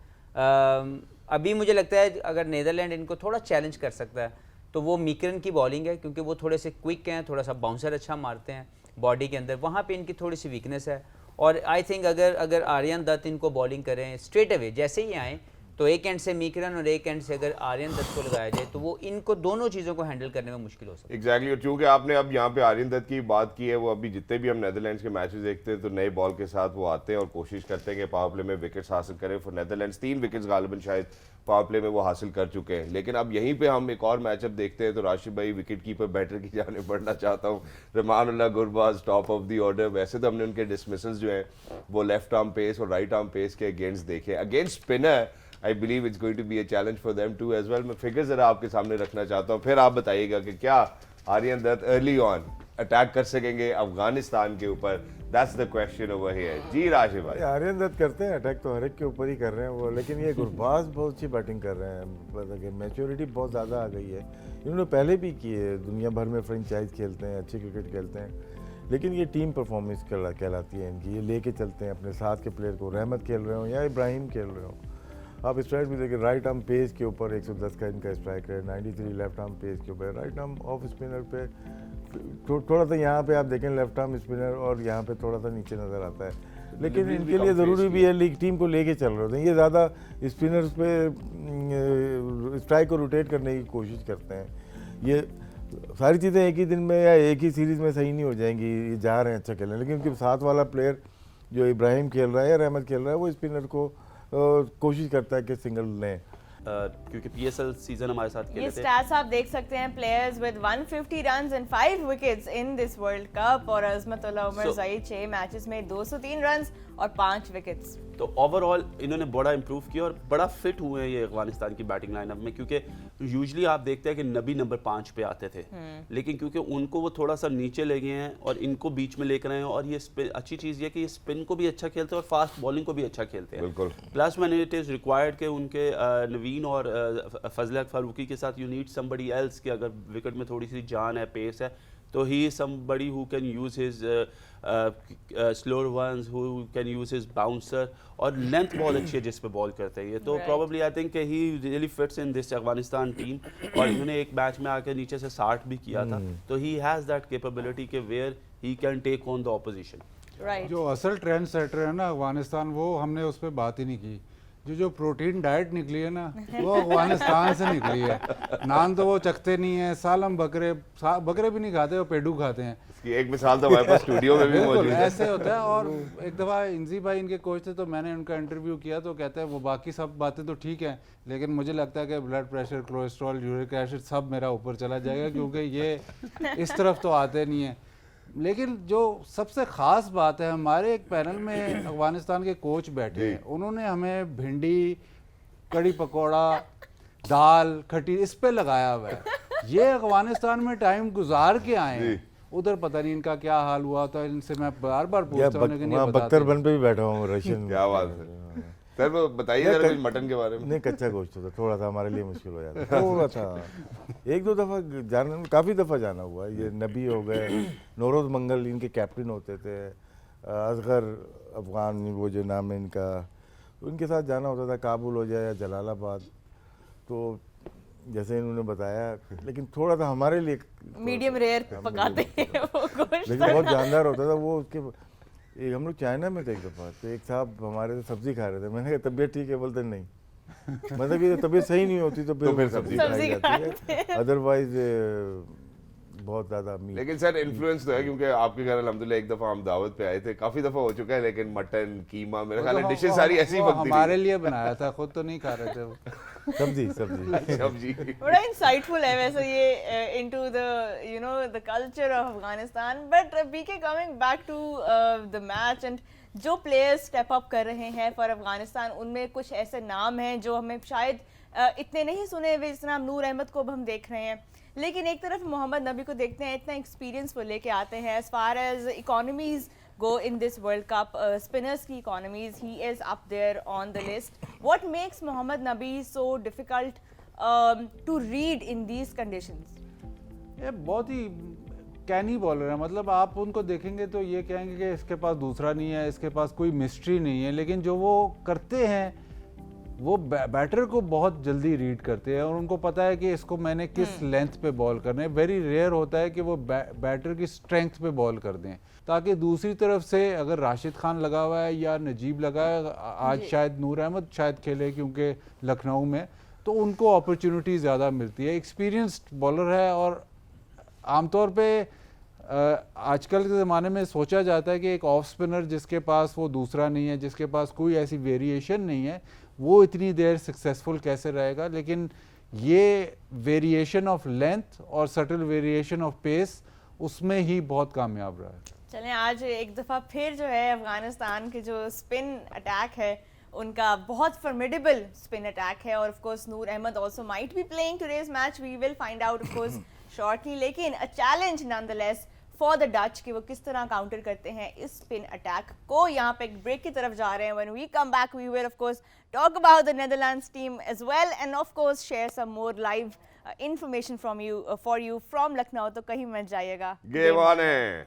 अभी मुझे लगता है अगर नीदरलैंड इनको थोड़ा चैलेंज कर सकता है तो वो मीकरन की बॉलिंग है, क्योंकि वो थोड़े से क्विक हैं, थोड़ा सा बाउंसर अच्छा मारते हैं बॉडी के अंदर, वहाँ पे इनकी थोड़ी सी वीकनेस है। और आई थिंक अगर आर्यन दत्त इनको बॉलिंग करें स्ट्रेट अवे जैसे ही आए, तो एक एंड से मीकरन और एक एंड से अगर आर्यन दत्त को लगाया जाए तो वो इनको दोनों चीज़ों को हैंडल करने में मुश्किल हो सकती है। एग्जैक्टली, और चूंकि आपने अब यहाँ पे आर्यन दत्त की बात की है, वो अभी जितने भी हम नेदरलैंड्स के मैचेस देखते हैं तो नए बॉल के साथ वो आते हैं और कोशिश करते हैं कि पावर प्ले में विकेट्स हासिल करें फॉर नेदरलैंड्स। 3 विकेट्स गालिबन शायद पावर प्ले में वो हासिल कर चुके हैं। लेकिन अब यहीं पे हम एक और मैचअप देखते हैं तो राशिद भाई विकेट कीपर बैटर की जाने बढ़ना चाहता हूँ। Rahmanullah Gurbaz top of the order. वैसे तो हमने उनके डिसमिसल्स जो हैं वो लेफ्ट आर्म पेस और राइट आर्म पेस के अगेंस्ट देखे। Against spinner I believe it's going to be a challenge for them too as well. मैं फिगर जरा आपके सामने रखना चाहता हूँ, फिर आप बताइएगा कि क्या Aryan Dutt early on attack कर सकेंगे अफगानिस्तान के ऊपर। That's the question over here. जी राशिद भाई, आर्यन दत्त करते हैं अटैक तो हर एक के ऊपर ही कर रहे हैं वो, लेकिन ये गुरबाज बहुत अच्छी बैटिंग कर रहे हैं, मतलब कि मैच्योरिटी बहुत ज़्यादा आ गई है। इन्होंने पहले भी की है, दुनिया भर में फ्रेंचाइज खेलते हैं, अच्छे क्रिकेट खेलते हैं, लेकिन ये टीम परफॉर्मेंस कहलाती है इनकी। ये लेके चलते हैं अपने साथ के प्लेयर को, रहमत खेल रहे हो या इब्राहिम खेल रहे हो। आप स्ट्राइक भी देखिए, राइट आर्म पेस के ऊपर 110 का इनका स्ट्राइक है, 93 लेफ्ट आर्म पेस के ऊपर, राइट आर्म ऑफ स्पिनर पे थोड़ा सा यहाँ पे आप देखें लेफ्ट आर्म स्पिनर और यहाँ पे थोड़ा सा नीचे नज़र आता है, लेकिन इनके लिए ज़रूरी भी है लीग टीम को लेके चल रहे होते हैं। ये ज़्यादा स्पिनर्स पे स्ट्राइक को रोटेट करने की कोशिश करते हैं। ये सारी चीज़ें एक ही दिन में या एक ही सीरीज़ में सही नहीं हो जाएंगी, ये जा रहे हैं अच्छा खेलने, लेकिन उनके साथ वाला प्लेयर जो इब्राहिम खेल रहा है या रहमत खेल रहा है वो स्पिनर को कोशिश करता है कि सिंगल लें। क्योंकि पीएसएल सीजन हमारे साथ खेले ये थे। स्टैट्स आप देख सकते हैं, players with 150 runs and 5 wickets in this world cup, और अजमतुल्लाह उमर ज़ई 6 मैचेस में 203 रन्स और 5 विकेट्स। तो ओवरऑल इन्होंने बड़ा इंप्रूव किया और बड़ा फिट हुए हैं ये अफगानिस्तान की बैटिंग लाइनअप में, क्योंकि यूजुअली आप देखते हैं कि नबी नंबर 5 पे आते थे, लेकिन क्योंकि उनको वो थोड़ा सा नीचे ले गए हैं और इनको बीच में लेकर आए हैं। और ये अच्छी चीज़ ये कि ये स्पिन को भी अच्छा खेलते हैं और फास्ट बॉलिंग को भी अच्छा खेलते हैं। बिल्कुल। Plus when it is required के उनके नवीन और फजल फारूकी के साथ यू नीड समबडी एल्स कि अगर विकेट में थोड़ी सी जान है, पेस है, तो he is somebody who can use his slower ones, who can use his bouncer, और लेंथ बहुत अच्छी है जिस पे बॉल करते हैं ये, तो Right. Probably I think he really fits in this Afghanistan team. और इन्होंने एक मैच में आकर नीचे से 60 भी किया था, तो ही हैज़ दैट कैपेबिलिटी के where he can take on the opposition. Right जो असल ट्रेंड सेटर है ना अफगानिस्तान, वो हमने उस पर बात ही नहीं की। जो प्रोटीन डाइट निकली है ना, वो अफगानिस्तान से निकली है। नान तो वो चखते नहीं है, सालम बकरे भी नहीं खाते, वो पेडू खाते हैं। इसकी एक मिसाल तो हमारे पास स्टूडियो में भी बिल्कुल मौजूद है। ऐसे होता है। और एक दफ़ा इंजी भाई इनके कोच थे, तो मैंने उनका इंटरव्यू किया, तो कहते हैं वो बाकी सब बातें तो ठीक हैं, लेकिन मुझे लगता है कि blood pressure, cholesterol, uric acid सब मेरा ऊपर चला जाएगा, क्योंकि ये इस तरफ तो आते नहीं हैं। लेकिन जो सबसे ख़ास बात है, हमारे एक पैनल में अफगानिस्तान के कोच बैठे हैं, उन्होंने हमें भिंडी, कड़ी पकौड़ा, दाल खट्टी इस पे लगाया हुआ है। ये अफगानिस्तान में टाइम गुजार के आए हैं, उधर पता नहीं इनका क्या हाल हुआ था, इनसे मैं बार बार पूछता हूँ लेकिन ये वहाँ बताते बख्तरबन पे भी बैठा हूँ रशियन। क्या बात है सर, वो बताइए जरा कुछ मटन के बारे में। नहीं, कच्चा गोश्त होता, थोड़ा सा हमारे लिए मुश्किल हो जाता है। थोड़ा सा एक दो दफ़ा जाना, काफ़ी दफ़ा जाना हुआ है। ये नबी हो गए, नौरोज़ मंगल इनके कैप्टन होते थे, असगर अफगान वो जो नाम है इनका, उनके साथ जाना होता था, काबुल हो जाए या जलालाबाद। तो जैसे इन्होंने बताया, लेकिन थोड़ा सा हमारे लिए मीडियम रेयर पकाते हैं वो गोश्त। लेकिन बहुत जानदार होता था वो। उसके एक हम लोग चाइना में थे एक दफ़ा, तो एक साहब हमारे से सब्जी खा रहे थे। मैंने कहा तबीयत ठीक है? बोलते नहीं, मतलब ये तबीयत सही नहीं होती तो फिर सब्जी खाई जाती है, अदरवाइज बहुत ज़्यादा मीट। लेकिन सर इन्फ्लुएंस तो है, क्योंकि आपके घर अल्हम्दुलिल्लाह एक दफ़ा हम दावत पे आए थे, काफ़ी दफ़ा हो चुका है, लेकिन मटन, कीमा, मेरे ख्याल में डिशेस सारी ऐसी वो बनती हमारे लिए बनाया था, खुद तो नहीं खा रहे थे वो। सब्जी सब्जी। बड़ा इंसाइटफुल है वैसे ये into the you know the culture of Afghanistan. But BK coming back to the match, and जो प्लेयर्स स्टेप अप कर रहे हैं फॉर अफगानिस्तान, उनमें कुछ ऐसे नाम हैं जो हमें शायद इतने नहीं सुने हुए, जिस तरह हम नूर अहमद को अब हम देख रहे हैं। लेकिन एक तरफ मोहम्मद नबी को देखते हैं, इतना एक्सपीरियंस वो लेके आते हैं। As far as economies go in this World Cup, spinners की economies, he is up there on the list. What makes Mohammad Nabi so difficult to read in these conditions? ये बहुत ही कैनी बॉलर है, मतलब आप उनको देखेंगे तो ये कहेंगे कि इसके पास दूसरा नहीं है, इसके पास कोई मिस्ट्री नहीं है, लेकिन जो वो करते हैं वो बैटर को बहुत जल्दी रीड करते हैं और उनको पता है कि इसको मैंने किस लेंथ पे बॉल करना है। वेरी रेयर होता है कि वो बैटर की स्ट्रेंथ पे बॉल कर दें, ताकि दूसरी तरफ से अगर राशिद खान लगा हुआ है या नजीब लगा है, आज शायद नूर अहमद शायद खेले क्योंकि लखनऊ में, तो उनको अपॉर्चुनिटी ज़्यादा मिलती है। एक्सपीरियंस्ड बॉलर है और आमतौर पे आजकल के ज़माने में सोचा जाता है कि एक ऑफ स्पिनर जिसके पास वो दूसरा नहीं है, जिसके पास कोई ऐसी वेरिएशन नहीं है, वो इतनी देर सक्सेसफुल कैसे रहेगा। लेकिन ये वेरिएशन ऑफ लेंथ और सटल वेरिएशन ऑफ पेस, उसमें ही बहुत कामयाब रहा है। चलें, आज एक दफ़ा फिर जो है अफगानिस्तान के जो स्पिन अटैक है उनका बहुत फॉर्मिडेबल स्पिन अटैक है, और of course Noor Ahmad also might be playing today's match, we will find out of course shortly. लेकिन a challenge nonetheless for the Dutch कि वो किस तरह काउंटर करते हैं इस स्पिन अटैक को। यहाँ पे एक ब्रेक की तरफ जा रहे हैं। When we come back we will of course talk about the Netherlands team as well, and of course share some more live information from you for you from Lucknow. तो कहीं मत जाइएगा। गेम ऑन है।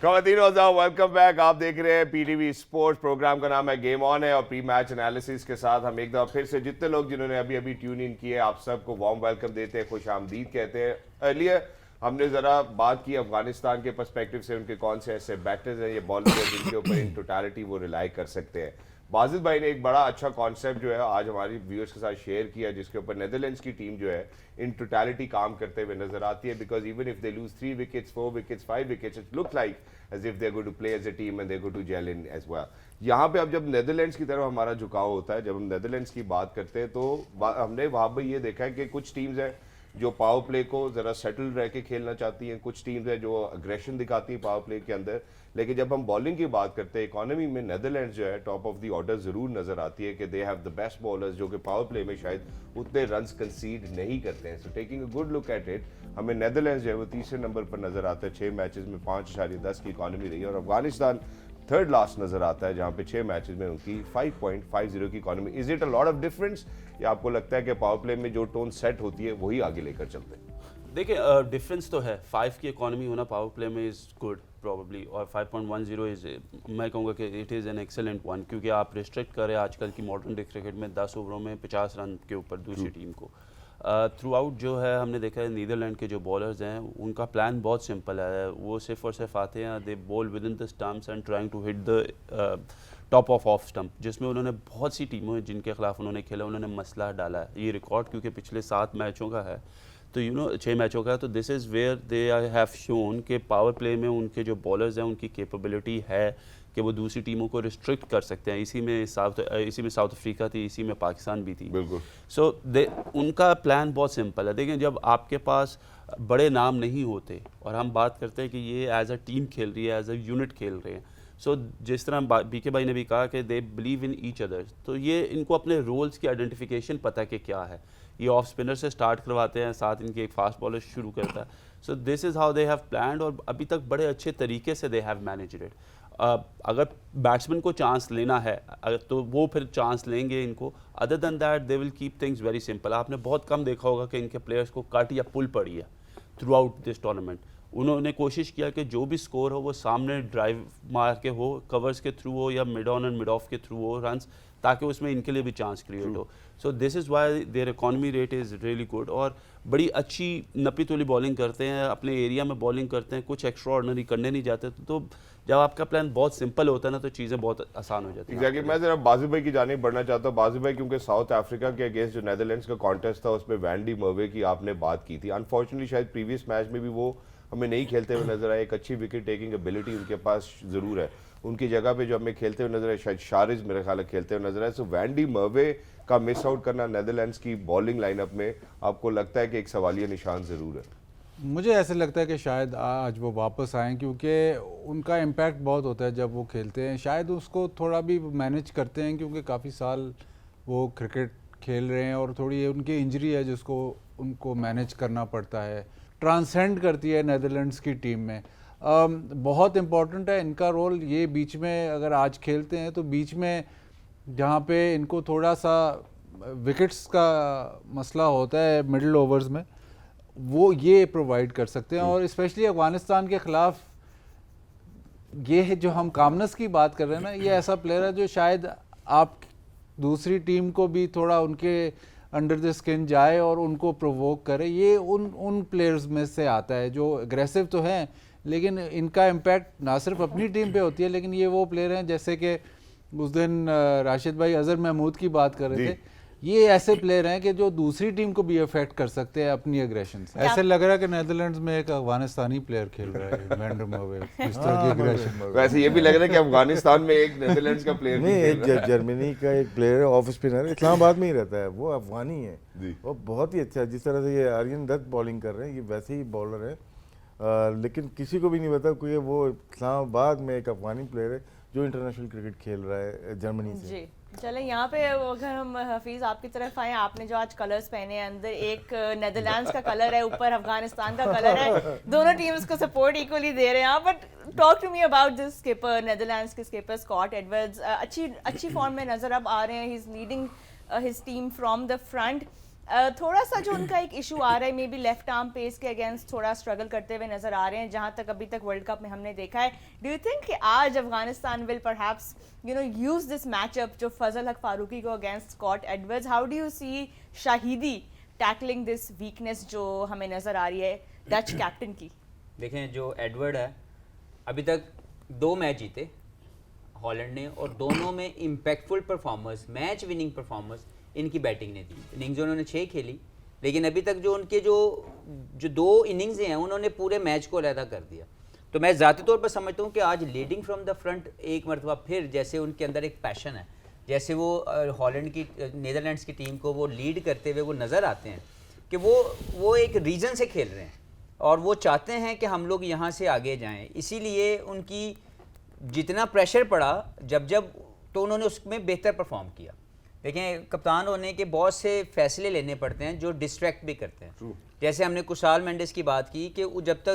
ख़वातीन वेलकम बैक। आप देख रहे हैं पीटीवी स्पोर्ट्स, प्रोग्राम का नाम है गेम ऑन है, और प्री मैच एनालिसिस के साथ हम एक दफ़ा फिर से जितने लोग जिन्होंने अभी अभी ट्यून इन किए, आप सबको वार्म वेलकम देते हैं, खुश आमदीद कहते हैं। अर्लियर हमने ज़रा बात की अफगानिस्तान के पर्सपेक्टिव से, उनके कौन से ऐसे बैटर्स हैं, ये बॉलर हैं जिनके ऊपर इन टोटलिटी वो रिलाई कर सकते हैं। बाजिद भाई ने एक बड़ा अच्छा कॉन्सेप्ट जो है आज हमारी व्यूअर्स के साथ शेयर किया, जिसके ऊपर नेदरलैंड्स की टीम जो है इन टोटलिटी काम करते हुए नजर आती है। Because even if they lose 3 wickets, 4 wickets, 5 wickets, it look like as if they are going to play as a team and they are going to gel in as well. यहाँ पे अब जब नेदरलैंड्स की तरफ हमारा झुकाव होता है, जब हम नेदरलैंड्स की बात करते हैं, तो हमने वहाँ पर ये देखा है कि कुछ टीम्स हैं जो पावर प्ले को ज़रा सेटल रह के खेलना चाहती हैं, कुछ टीम्स हैं जो अग्रेशन दिखाती हैं पावर प्ले के अंदर। लेकिन जब हम बॉलिंग की बात करते हैं, इकोनॉमी में नेदरलैंड्स जो है टॉप ऑफ द ऑर्डर ज़रूर नज़र आती है कि they have the best bowlers जो कि पावर प्ले में शायद उतने रन्स कंसीड नहीं करते हैं। So taking a good look at it, हमें नेदरलैंड्स जो है वो तीसरे नंबर पर नज़र आता है, 6 मैचेस में 5.10 की इकॉनमी रही है, और अफगानिस्तान थर्ड लास्ट नज़र आता है जहाँ पे 6 मैचेस में उनकी 5.50 की economy. Is it a lot of difference, या आपको लगता है कि पावर प्ले में जो टोन सेट होती है वही आगे लेकर चलते हैं? देखिए डिफरेंस तो है, 5 की इकॉनमी होना पावर प्ले में इज़ गुड प्रॉब्ली, और 5.10 इज़, मैं कहूँगा कि it is an excellent one, क्योंकि आप रिस्ट्रिक्ट करें आजकल की मॉडर्न डे क्रिकेट में 10 ओवरों में 50 रन के ऊपर दूसरी टीम को। थ्रू आउट जो है हमने देखा है नीदरलैंड के जो बॉलर्स हैं उनका प्लान बहुत सिंपल है, वो सिर्फ और सिर्फ आते हैं, they bowl within the stumps and trying to hit the top of stump, जिसमें उन्होंने बहुत सी टीमों जिनके खिलाफ उन्होंने खेला उन्होंने मसला डाला है। ये रिकॉर्ड क्योंकि पिछले 7 मैचों का है, तो 6 मैचों का है, तो this is where they have shown कि पावर प्ले में उनके जो बॉलर्स हैं उनकी कैपेबिलिटी है कि वो दूसरी टीमों को रिस्ट्रिक्ट कर सकते हैं। इसी में साउथ अफ्रीका थी, इसी में पाकिस्तान भी थी। बिल्कुल। सो उनका प्लान बहुत सिंपल है। देखिए जब आपके पास बड़े नाम नहीं होते और हम बात करते हैं कि ये एज अ टीम खेल रही है, एज अ यूनिट खेल रहे हैं, सो जिस तरह बीके भाई ने भी कहा कि they believe in each other, तो ये इनको अपने रोल्स की आइडेंटिफिकेशन पता है कि क्या है। ये ऑफ स्पिनर से स्टार्ट करवाते हैं, साथ इनके एक फास्ट बॉलर शुरू करता है। सो this is how they have planned, और अभी तक बड़े अच्छे तरीके से दे हैव मैनेज्ड इट। अगर बैट्समैन को चांस लेना है तो वो फिर चांस लेंगे इनको, other than that they will keep things very simple. आपने बहुत कम देखा होगा कि इनके प्लेयर्स को कट या पुल पड़ी है थ्रू आउट दिस टूर्नामेंट। उन्होंने कोशिश किया कि जो भी स्कोर हो वो सामने ड्राइव मार के हो, कवर्स के थ्रू हो या mid on and mid off के थ्रू हो रन्स, ताकि उसमें इनके लिए भी चांस क्रिएट हो। So this is why their economy rate is really good, और बड़ी अच्छी नपी तुली बॉलिंग करते हैं, अपने एरिया में बॉलिंग करते हैं, कुछ एक्स्ट्रा ऑर्डिनरी करने नहीं जाते। तो जब आपका प्लान बहुत सिंपल होता है ना तो चीज़ें बहुत आसान हो जाती हैं। एग्जैक्टली। मैं जरा बाजू भाई की जानिब बढ़ना चाहता हूँ। बाजू भाई, क्योंकि साउथ अफ्रीका के अगेंस्ट जो नेदरलैंड्स का कॉन्टेस्ट था उसमें वैंडी मर्वे की आपने बात की थी, अनफॉर्चुनेटली शायद प्रीवियस मैच में भी वो हमें नहीं खेलते हुए नजर आए। एक अच्छी विकेट टेकिंग एबिलिटी उनके पास ज़रूर है, उनकी जगह पे जो हमें खेलते हुए नजर आए शायद शारिज मेरे ख्याल खेलते हुए नजर आए। सो वैंडी मर्वे का मिस आउट करना नेदरलैंड्स की बॉलिंग लाइनअप में आपको लगता है कि एक सवालिया निशान ज़रूर है? मुझे ऐसे लगता है कि शायद आज वो वापस आएँ, क्योंकि उनका इम्पैक्ट बहुत होता है जब वो खेलते हैं। शायद उसको थोड़ा भी मैनेज करते हैं क्योंकि काफ़ी साल वो क्रिकेट खेल रहे हैं, और थोड़ी उनकी इंजरी है जिसको उनको मैनेज करना पड़ता है। ट्रांसेंड करती है नेदरलैंड्स की टीम में। बहुत इम्पॉर्टेंट है इनका रोल ये। बीच में अगर आज खेलते हैं तो बीच में जहाँ पे इनको थोड़ा सा विकेट्स का मसला होता है मिडिल ओवर्स में, वो ये प्रोवाइड कर सकते हैं। और स्पेशली अफगानिस्तान के ख़िलाफ़ ये है जो हम कामनस की बात कर रहे हैं ना, ये ऐसा प्लेयर है जो शायद आप दूसरी टीम को भी थोड़ा उनके अंडर द स्किन जाए और उनको प्रोवोक करे। ये उन प्लेयर्स में से आता है जो एग्रेसिव तो हैं, लेकिन इनका इम्पैक्ट ना सिर्फ अपनी टीम पे होती है, लेकिन ये वो प्लेयर हैं जैसे कि उस दिन राशिद भाई अजहर महमूद की बात कर रहे थे, ये ऐसे प्लेयर हैं कि जो दूसरी टीम को भी अफेक्ट कर सकते हैं अपनी एग्रेशन से। ऐसे लग रहा है कि नेदरलैंड्स में एक अफगानिस्तानी प्लेयर खेल रहा है वैंडर मर्वे, इस तरह की एग्रेशन। वैसे ये भी लग रहा है कि अफगानिस्तान में एक नेदरलैंड्स का प्लेयर नहीं, एक जर्मनी का एक प्लेयर है, ऑफ स्पिनर, इस्लामाबाद में ही रहता है, वो अफगानी है, वो बहुत ही अच्छा है। जिस तरह से ये आर्यन दत्त बॉलिंग कर रहे हैं, ये वैसे ही बॉलर है, लेकिन किसी को भी नहीं पता कोई वो इस्लामाबाद में एक अफगानी प्लेयर है जो इंटरनेशनल क्रिकेट खेल रहा है जर्मनी से। जी चलें, यहाँ पे अगर हम हफीज़ आपकी तरफ आए, आपने जो आज कलर्स पहने हैं, अंदर एक नेदरलैंड्स का कलर है, ऊपर अफगानिस्तान का कलर है, दोनों टीम्स को सपोर्ट इक्वली दे रहे हैं आप। But talk to me about this skipper, Netherlands के स्किपर स्कॉट एडवर्ड्स। अच्छी फॉर्म में नज़र अब आ रहे हैं, he is leading his team from the front. थोड़ा सा जो उनका एक इशू आ रहा है, maybe left arm pace के अगेंस्ट थोड़ा स्ट्रगल करते हुए नजर आ रहे हैं, जहां तक अभी तक वर्ल्ड कप में हमने देखा है। डू यू थिंक कि आज Afghanistan will perhaps use this matchup जो फजल हक फारूकी को against Scott Edwards? How do you see Shahidi tackling this weakness जो हमें नजर आ रही है डच कैप्टन की? देखें, जो एडवर्ड है अभी तक 2 मैच जीते हॉलैंड ने, और दोनों में impactful performers, match winning performers इनकी बैटिंग ने दी। इनिंग्स उन्होंने 6 खेली, लेकिन अभी तक जो उनके जो 2 इनिंग्स हैं उन्होंने पूरे मैच को अलहदा कर दिया। तो मैं ज़ाती तौर पर समझता हूँ कि आज लीडिंग फ्रॉम द फ्रंट एक मरतबा फिर जैसे उनके अंदर एक पैशन है, जैसे वो हॉलैंड की, नीदरलैंड्स की टीम को वो लीड करते हुए वो नज़र आते हैं, कि वो एक रीज़न से खेल रहे हैं और वो चाहते हैं कि हम लोग यहाँ से आगे जाएं, इसीलिए उनकी जितना प्रेशर पड़ा जब तो उन्होंने उसमें बेहतर परफॉर्म किया। देखें, कप्तान होने के बहुत से फैसले लेने पड़ते हैं जो डिस्ट्रैक्ट भी करते हैं। जैसे हमने कुशाल मेंडिस की बात की कि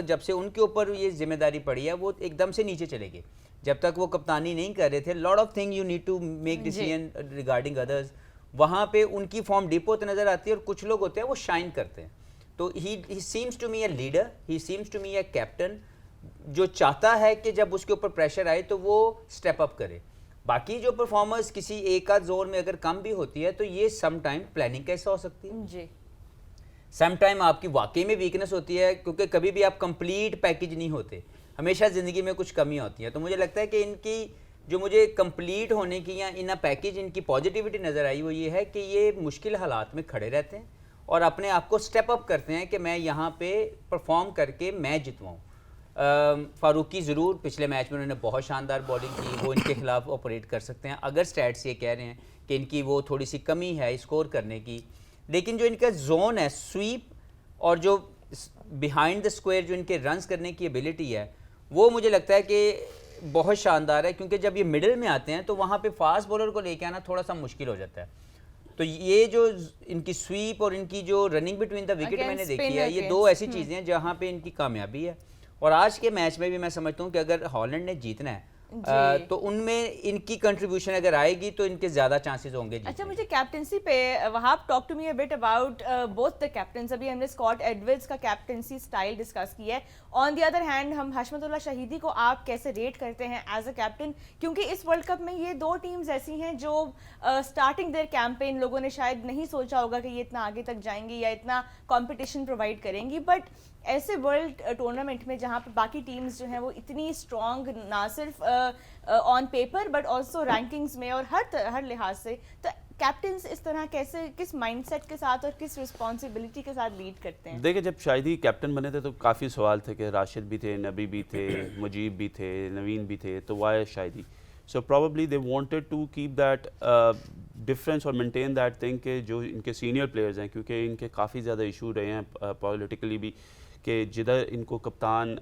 जब से उनके ऊपर ये जिम्मेदारी पड़ी है वो एकदम से नीचे चले गए। जब तक वो कप्तानी नहीं कर रहे थे, lot of thing you need to make decision regarding others, वहाँ पे उनकी फॉर्म डिप होते नज़र आती है और कुछ लोग होते हैं वो शाइन करते हैं। तो he seems to me a leader, he seems to me a captain जो चाहता है कि जब उसके ऊपर प्रेशर आए तो वो स्टेप अप करे। बाकी जो परफॉर्मेंस किसी एक आध जोन में अगर कम भी होती है तो ये सम टाइम प्लानिंग कैसे हो सकती है जी, सम टाइम आपकी वाकई में वीकनेस होती है, क्योंकि कभी भी आप कंप्लीट पैकेज नहीं होते, हमेशा ज़िंदगी में कुछ कमी होती है। तो मुझे लगता है कि इनकी जो मुझे कंप्लीट होने की या इन पैकेज इनकी पॉजिटिविटी नज़र आई वो ये है कि ये मुश्किल हालात में खड़े रहते हैं और अपने आप को स्टेप अप करते हैं कि मैं यहाँ पे परफॉर्म करके मैच जितवाऊँ। फारूकी ज़रूर पिछले मैच में उन्होंने बहुत शानदार बॉलिंग की, वो इनके खिलाफ ऑपरेट कर सकते हैं अगर स्टैट्स ये कह रहे हैं कि इनकी वो थोड़ी सी कमी है स्कोर करने की। लेकिन जो इनका जोन है स्वीप और जो बिहाइंड द स्क्वायर जो इनके रन्स करने की एबिलिटी है वो मुझे लगता है कि बहुत शानदार है, क्योंकि जब ये मिडिल में आते हैं तो वहाँ पे फास्ट बॉलर को लेके आना थोड़ा सा मुश्किल हो जाता है। तो ये जो इनकी स्वीप और इनकी जो रनिंग बिटवीन द विकेट मैंने देखी है, ये दो ऐसी चीज़ें हैं जहाँ पे इनकी कामयाबी है। और आज के मैच में भी मैं समझता हूँ कि अगर हॉलैंड ने जीतना है तो उनमें इनकी कंट्रीब्यूशन अगर आएगी तो इनके ज़्यादा चांसेस होंगे। अच्छा, मुझे कैप्टनसी पे Wahab talk to me a bit about both the captains. अभी हमने स्कॉट एडवर्ड्स का कैप्टनसी स्टाइल डिस्कस किया है। ऑन द अदर हैंड हम हशमतुल्लाह शहीदी को आप कैसे रेट करते हैं एज अ कैप्टन, क्योंकि इस वर्ल्ड कप में ये दो टीम्स ऐसी हैं जो स्टार्टिंग देयर कैंपेन लोगों ने शायद नहीं सोचा होगा कि ये इतना आगे तक जाएंगी या इतना कंपटीशन प्रोवाइड करेंगी, बट ऐसे वर्ल्ड टूर्नामेंट में जहाँ पे बाकी टीम्स जो हैं वो इतनी स्ट्रॉन्ग ना सिर्फ on paper but also rankings में और हर लिहाज से, तो कैप्टन्स इस तरह कैसे किस माइंडसेट के साथ और किस रिस्पॉन्सिबिलिटी के साथ लीड करते हैं? देखिए, जब शाहिदी कैप्टन बने थे तो काफ़ी सवाल थे कि राशिद भी थे, नबी भी थे, मुजीब भी थे, नवीन भी थे, तो why Shahidi? So probably they wanted to keep that difference और मेंटेन दैट थिंग कि जो इनके सीनियर प्लेयर्स हैं, क्योंकि इनके काफ़ी ज़्यादा इशू रहे हैं पॉलिटिकली भी कि जिधर इनको कप्तान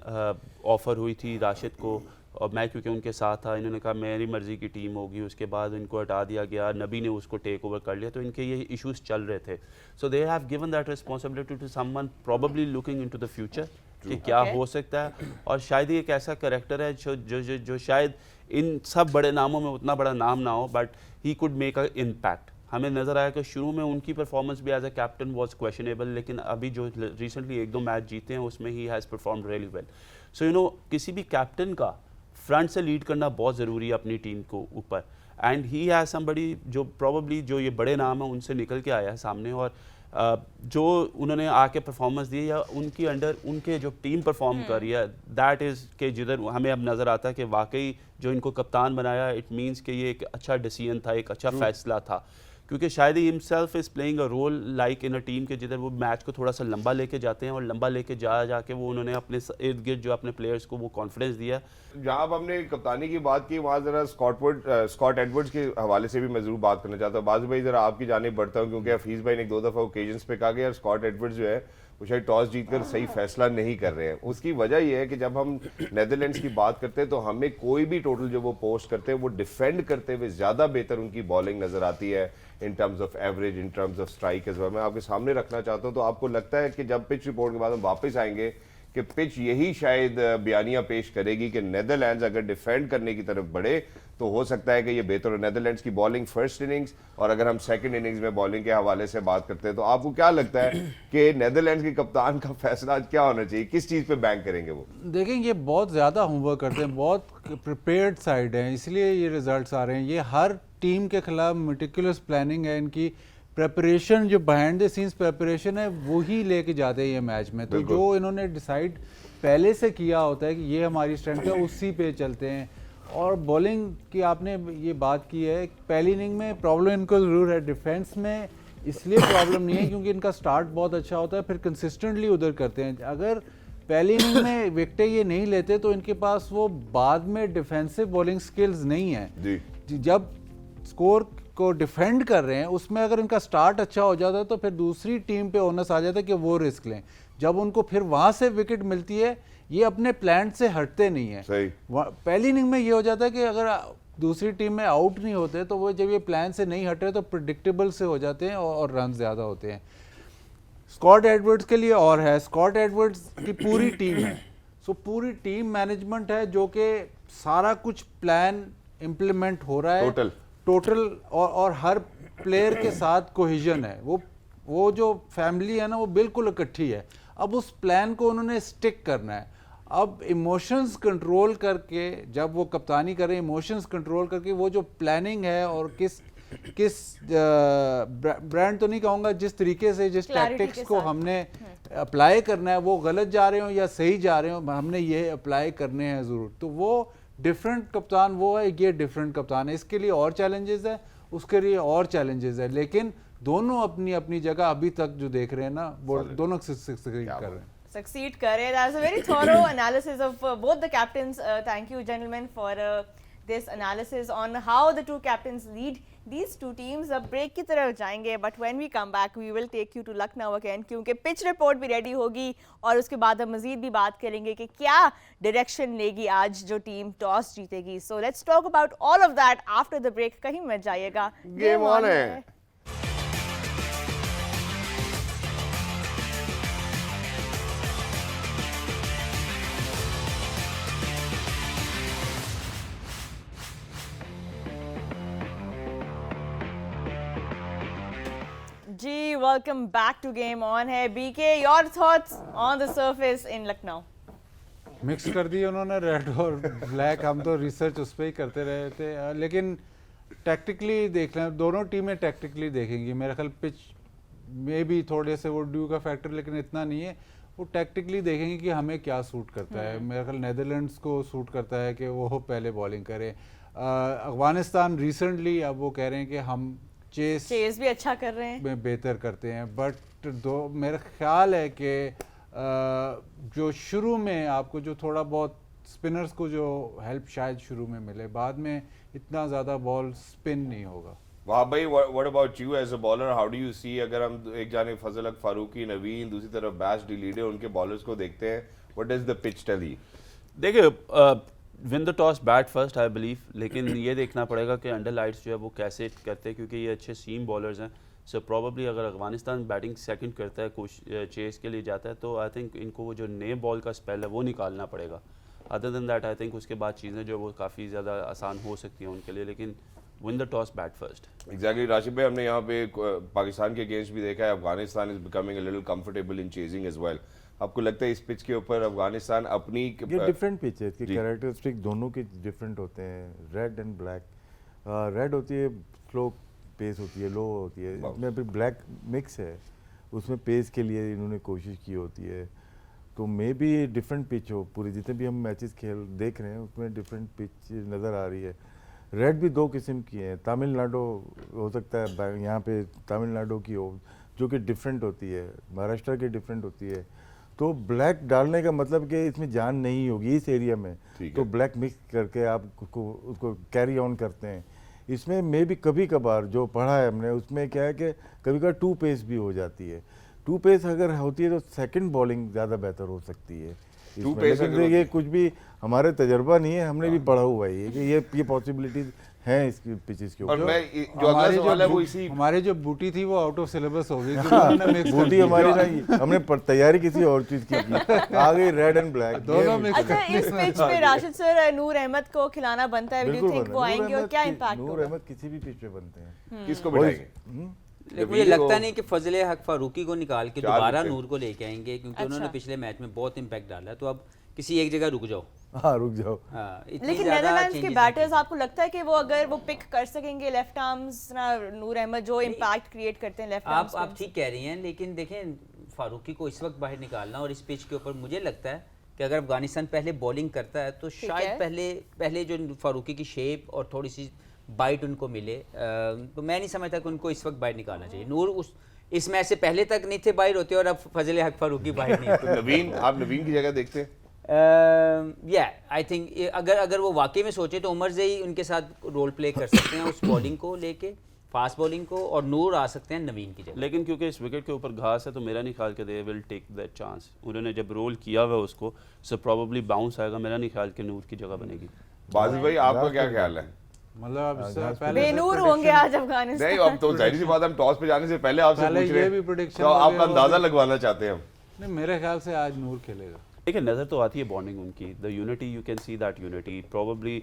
ऑफ़र हुई थी राशिद को और मैं क्योंकि उनके साथ था, इन्होंने कहा मेरी मर्ज़ी की टीम होगी, उसके बाद इनको हटा दिया गया, नबी ने उसको टेक ओवर कर लिया, तो इनके ये इश्यूज चल रहे थे। So they have given that responsibility to someone probably looking into the future कि क्या हो सकता है। और शायद ही एक ऐसा करेक्टर है जो शायद इन सब बड़े नामों में उतना बड़ा नाम ना हो, but he could make a impact. हमें नज़र आया कि शुरू में उनकी परफॉर्मेंस भी as a captain was questionable, लेकिन अभी जो रिसेंटली एक दो मैच जीते हैं उसमें he has performed really well. So you know, किसी भी कैप्टन का फ्रंट से लीड करना बहुत ज़रूरी है अपनी टीम को ऊपर, एंड ही हैज़ समबडी जो प्रॉबली जो ये बड़े नाम हैं उनसे निकल के आया है सामने, और जो उन्होंने आके परफॉर्मेंस दी या उनकी अंडर उनके जो टीम परफॉर्म कर रही है, दैट इज़ के जिधर हमें अब नज़र आता है कि वाकई जो इनको कप्तान बनाया, इट मीन्स कि ये एक अच्छा डिसीजन था, एक अच्छा फैसला था, क्योंकि शायद he himself is playing a role like in a team के जिधर वो मैच को थोड़ा सा लंबा लेके जाते हैं, और लंबा लेके जाके वो उन्होंने अपने इर्द गिर्द जो अपने प्लेयर्स को वो कॉन्फिडेंस दिया। जहाँ अब हमने कप्तानी की बात की वहाँ ज़रा स्कॉट एडवर्ड्स के हवाले से भी मैं ज़रूर बात करना चाहता हूँ। बाजू भाई ज़रा आपकी जानिब बढ़ता हूँ, क्योंकि हफीज़ भाई ने एक दो दफ़ा ओकेजन्स पे कहा कि यार स्कॉट एडवर्ड्स जो है वो शायद टॉस जीतकर सही फैसला नहीं कर रहे हैं। उसकी वजह यह है कि जब हम नेदरलैंड्स की बात करते हैं तो हमें कोई भी टोटल जो वो पोस्ट करते हैं वो डिफेंड करते हुए ज़्यादा बेहतर उनकी बॉलिंग नज़र आती है in terms of average, in terms of strike as well. मैं आपके सामने रखना चाहता हूँ, तो आपको लगता है कि जब पिच रिपोर्ट के बाद हम वापस आएंगे कि पिच यही शायद बयानियाँ पेश करेगी कि नेदरलैंड्स अगर डिफेंड करने की तरफ बढ़े तो हो सकता है कि ये बेहतर हो। नेदरलैंड्स की बॉलिंग फर्स्ट इनिंग्स, और अगर हम सेकंड इनिंग्स में बॉलिंग के हवाले से बात करते हैं तो आपको क्या लगता है कि नेदरलैंड्स के कप्तान का फैसला आज क्या होना चाहिए, किस चीज़ पे बैंक करेंगे वो? देखें, ये बहुत ज़्यादा होमवर्क करते हैं, बहुत प्रिपेयर्ड साइड है, इसलिए ये रिजल्ट्स आ रहे हैं। ये हर टीम के खिलाफ मेटिकुलस प्लानिंग है, इनकी प्रेपरेशन जो बिहाइंड द सीन्स प्रेपरेशन है वो ही लेके जाते हैं ये मैच में। तो जो इन्होंने डिसाइड पहले से किया होता है कि ये हमारी स्ट्रेंथ है, उसी पे चलते हैं। और बॉलिंग की आपने ये बात की है, पहली इनिंग में प्रॉब्लम इनको ज़रूर है, डिफेंस में इसलिए प्रॉब्लम नहीं है क्योंकि इनका स्टार्ट बहुत अच्छा होता है, फिर कंसिस्टेंटली उधर करते हैं। अगर पहली इनिंग में विकेटें ये नहीं लेते तो इनके पास वो बाद में डिफेंसिव बॉलिंग स्किल्स नहीं है। जब स्कोर को डिफेंड कर रहे हैं उसमें अगर इनका स्टार्ट अच्छा हो जाता है तो फिर दूसरी टीम पे ओनस आ जाता है कि वो रिस्क लें। जब उनको फिर वहां से विकेट मिलती है ये अपने प्लान से हटते नहीं है। सही। पहली इनिंग में ये हो जाता है कि अगर दूसरी टीम में आउट नहीं होते तो वो जब ये प्लान से नहीं हटे तो प्रिडिक्टेबल से हो जाते हैं और रन ज़्यादा होते हैं। स्कॉट एडवर्ड्स के लिए और है, स्कॉट एडवर्ड्स की पूरी टीम है, सो पूरी टीम मैनेजमेंट है जो कि सारा कुछ प्लान इम्प्लीमेंट हो रहा है टोटल और हर प्लेयर के साथ कोहिजन है। वो जो फैमिली है ना वो बिल्कुल इकट्ठी है। अब उस प्लान को उन्होंने स्टिक करना है। अब इमोशंस कंट्रोल करके जब वो कप्तानी करें इमोशंस कंट्रोल करके वो जो प्लानिंग है और किस ब्रांड तो नहीं कहूँगा जिस तरीके से जिस टैक्टिक्स को हमने अप्लाई करना है वो गलत जा रहे हो या सही जा रहे हो हमने ये अप्लाई करने हैं ज़रूर। तो वो डिफरेंट कप्तान वो है, ये डिफरेंट कप्तान है। इसके लिए और चैलेंजेस है उसके लिए और चैलेंजेस है, लेकिन दोनों अपनी अपनी जगह अभी तक जो देख रहे हैं ना वो दोनों सक्सीड कर रहे हैं। Succeed करे. That's a very thorough analysis of both the captains. Thank you, gentlemen, for this analysis on how the two captains lead these two teams. अब break की तरफ जाएंगे, but when we come back, we will take you to Lucknow again, क्योंकि pitch report भी ready होगी और उसके बाद हम मज़ीद भी बात करेंगे कि क्या direction लेगी आज जो टीम टॉस जीतेगी. So let's talk about all of that after the break. कहीं मत जाइएगा. Game on है. जी, welcome back to Game On है. BK, your thoughts on the surface in Lucknow? Mix कर दिए उन्होंने रेड और ब्लैक। हम तो रिसर्च उस पर ही करते रहे थे, लेकिन टैक्टिकली देख लें दोनों टीमें टैक्टिकली देखेंगी। मेरा ख्याल पिच में भी थोड़े से वो ड्यू का फैक्टर लेकिन इतना नहीं है। वो टैक्टिकली देखेंगे कि हमें क्या सूट करता है। मेरा ख्याल नेदरलैंड्स को सूट करता है कि वो पहले बॉलिंग करे। अफगानिस्तान रिसेंटली अब वो कह रहे हैं कि हम चेस भी अच्छा कर रहे हैं में बेहतर करते हैं, बट मेरा ख्याल है कि जो शुरू में आपको जो थोड़ा बहुत स्पिनर्स को जो हेल्प शायद शुरू में मिले, बाद में इतना ज़्यादा बॉल स्पिन नहीं होगा। वाह भाई, what about you as a bowler, how do you see, अगर हम एक जाने फजल हक फारूकी, नवीन, दूसरी तरफ बैश डिलीडे उनके बॉलर्स को देखते हैं, what does the pitch tell you? देखिए win the toss bat first I believe, लेकिन ये देखना पड़ेगा कि अंडर लाइट्स जो है वो कैसे करते हैं क्योंकि ये अच्छे सीम बॉलर्स हैं। सो प्रॉबली अगर अफगानिस्तान बैटिंग सेकंड करता है कोशिश चेस के लिए जाता है तो आई थिंक इनको वो जो नए बॉल का स्पेल है वो निकालना पड़ेगा। Other than that I think उसके बाद चीज़ें जो वो काफ़ी ज़्यादा आसान हो सकती हैं उनके लिए, लेकिन win the toss bat first. Exactly Rashid भाई, हमने यहाँ पे पाकिस्तान के अगेंस्ट भी देखा है Afghanistan is becoming a little comfortable in chasing as well. आपको लगता है इस पिच के ऊपर अफगानिस्तान अपनी ये डिफरेंट पिच है, इसके कैरेक्टरिस्टिक दोनों के डिफरेंट होते हैं, रेड एंड ब्लैक। रेड होती है स्लो पेस होती है, लो होती है, इसमें फिर ब्लैक मिक्स है, उसमें पेस के लिए इन्होंने कोशिश की होती है। तो मे बी डिफरेंट पिच हो, पूरी जितने भी हम मैचेस खेल देख रहे हैं उसमें डिफरेंट पिच नज़र आ रही है। रेड भी दो किस्म की है, तमिलनाडु हो सकता है यहाँ पे तमिलनाडु की हो जो कि डिफरेंट होती है, महाराष्ट्र की डिफरेंट होती है। तो ब्लैक डालने का मतलब कि इसमें जान नहीं होगी इस एरिया में, तो ब्लैक मिक्स करके आप उसको कैरी ऑन करते हैं। इसमें मे भी कभी कभार जो पढ़ा है हमने उसमें क्या है कि कभी कभार टू पेस भी हो जाती है। टू पेस अगर होती है तो सेकंड बॉलिंग ज़्यादा बेहतर हो सकती है। लेकिन ये कुछ भी हमारे तजर्बा नहीं है, हमने भी पढ़ा हुआ है कि ये पॉसिबिलिटीज हैं इसकी पिचेस के ऊपर। जो अगला सवाल है वो इसी हमारी जो बूटी थी वो आउट ऑफ सिलेबस हो गई। बूटी हमारी नहीं, हमने तैयारी किसी और चीज की आ गई, रेड एंड ब्लैक दोनों मिक्स। अच्छा, इस पिच पे राशिद सर नूर अहमद को खिलाना बनता है, डू यू थिंक वो आएंगे और क्या इंपैक्ट होगा? नूर अहमद किसी भी पिच पे बनते हैं, किसको बिठाएंगे? लेकिन मुझे लगता नहीं कि फजले हक फारूकी को निकाल के दोबारा नूर को लेके आएंगे क्योंकि उन्होंने पिछले मैच में बहुत इम्पैक्ट डाला है। तो अब किसी एक जगह रुक जाओ। हाँ रुक जाओ। लेकिन नेदरलैंड्स के बैटर्स आपको लगता है कि वो अगर वो पिक कर सकेंगे लेफ्ट आर्म्स ना, नूर अहमद जो इम्पैक्ट क्रिएट करते हैं लेफ्ट आर्म्स? आप ठीक कह रही हैं, लेकिन देखें फारूकी को इस वक्त बाहर निकालना और इस पिच के ऊपर मुझे लगता है कि अगर अफगानिस्तान पहले बॉलिंग करता है तो शायद पहले जो फारूकी की शेप और थोड़ी सी बाइट उनको मिले, तो मैं नहीं समझता कि उनको इस वक्त बाहर निकालना चाहिए। नूर इस मैच से पहले तक नहीं थे बाहर होते और अब फजले हक फारूकी बाहर नहीं होते। नवीन, आप नवीन की जगह देखते हैं? आई थिंक अगर वो वाकई में सोचे तो उमर ज़ई उनके साथ रोल प्ले कर सकते हैं उस बॉलिंग को लेके, फास्ट बॉलिंग को, और नूर आ सकते हैं नवीन की जगह। लेकिन क्योंकि इस विकेट के ऊपर घास है तो मेरा नहीं ख्याल कि they will take that chance. उन्होंने जब रोल किया हुआ उसको, सो प्रोबेबली बाउंस आएगा। मेरा नहीं ख्याल कि नूर की जगह बनेगी। बाजिल भाई आपका क्या ख्याल है? मतलब अब इससे पहले बेनूर होंगे आज अफगानिस्तान। नहीं, अब तो जाहिर सी बात है, हम टॉस पे जाने से पहले आपसे पहले पूछ रहे ये भी हैं, prediction तो हो आपका गया अंदाजा और- लगवाना चाहते हैं हम। नहीं, मेरे ख्याल से आज नूर खेलेगा। देखिए नज़र तो आती है बॉन्डिंग उनकी, the unity, you can see that unity. Probably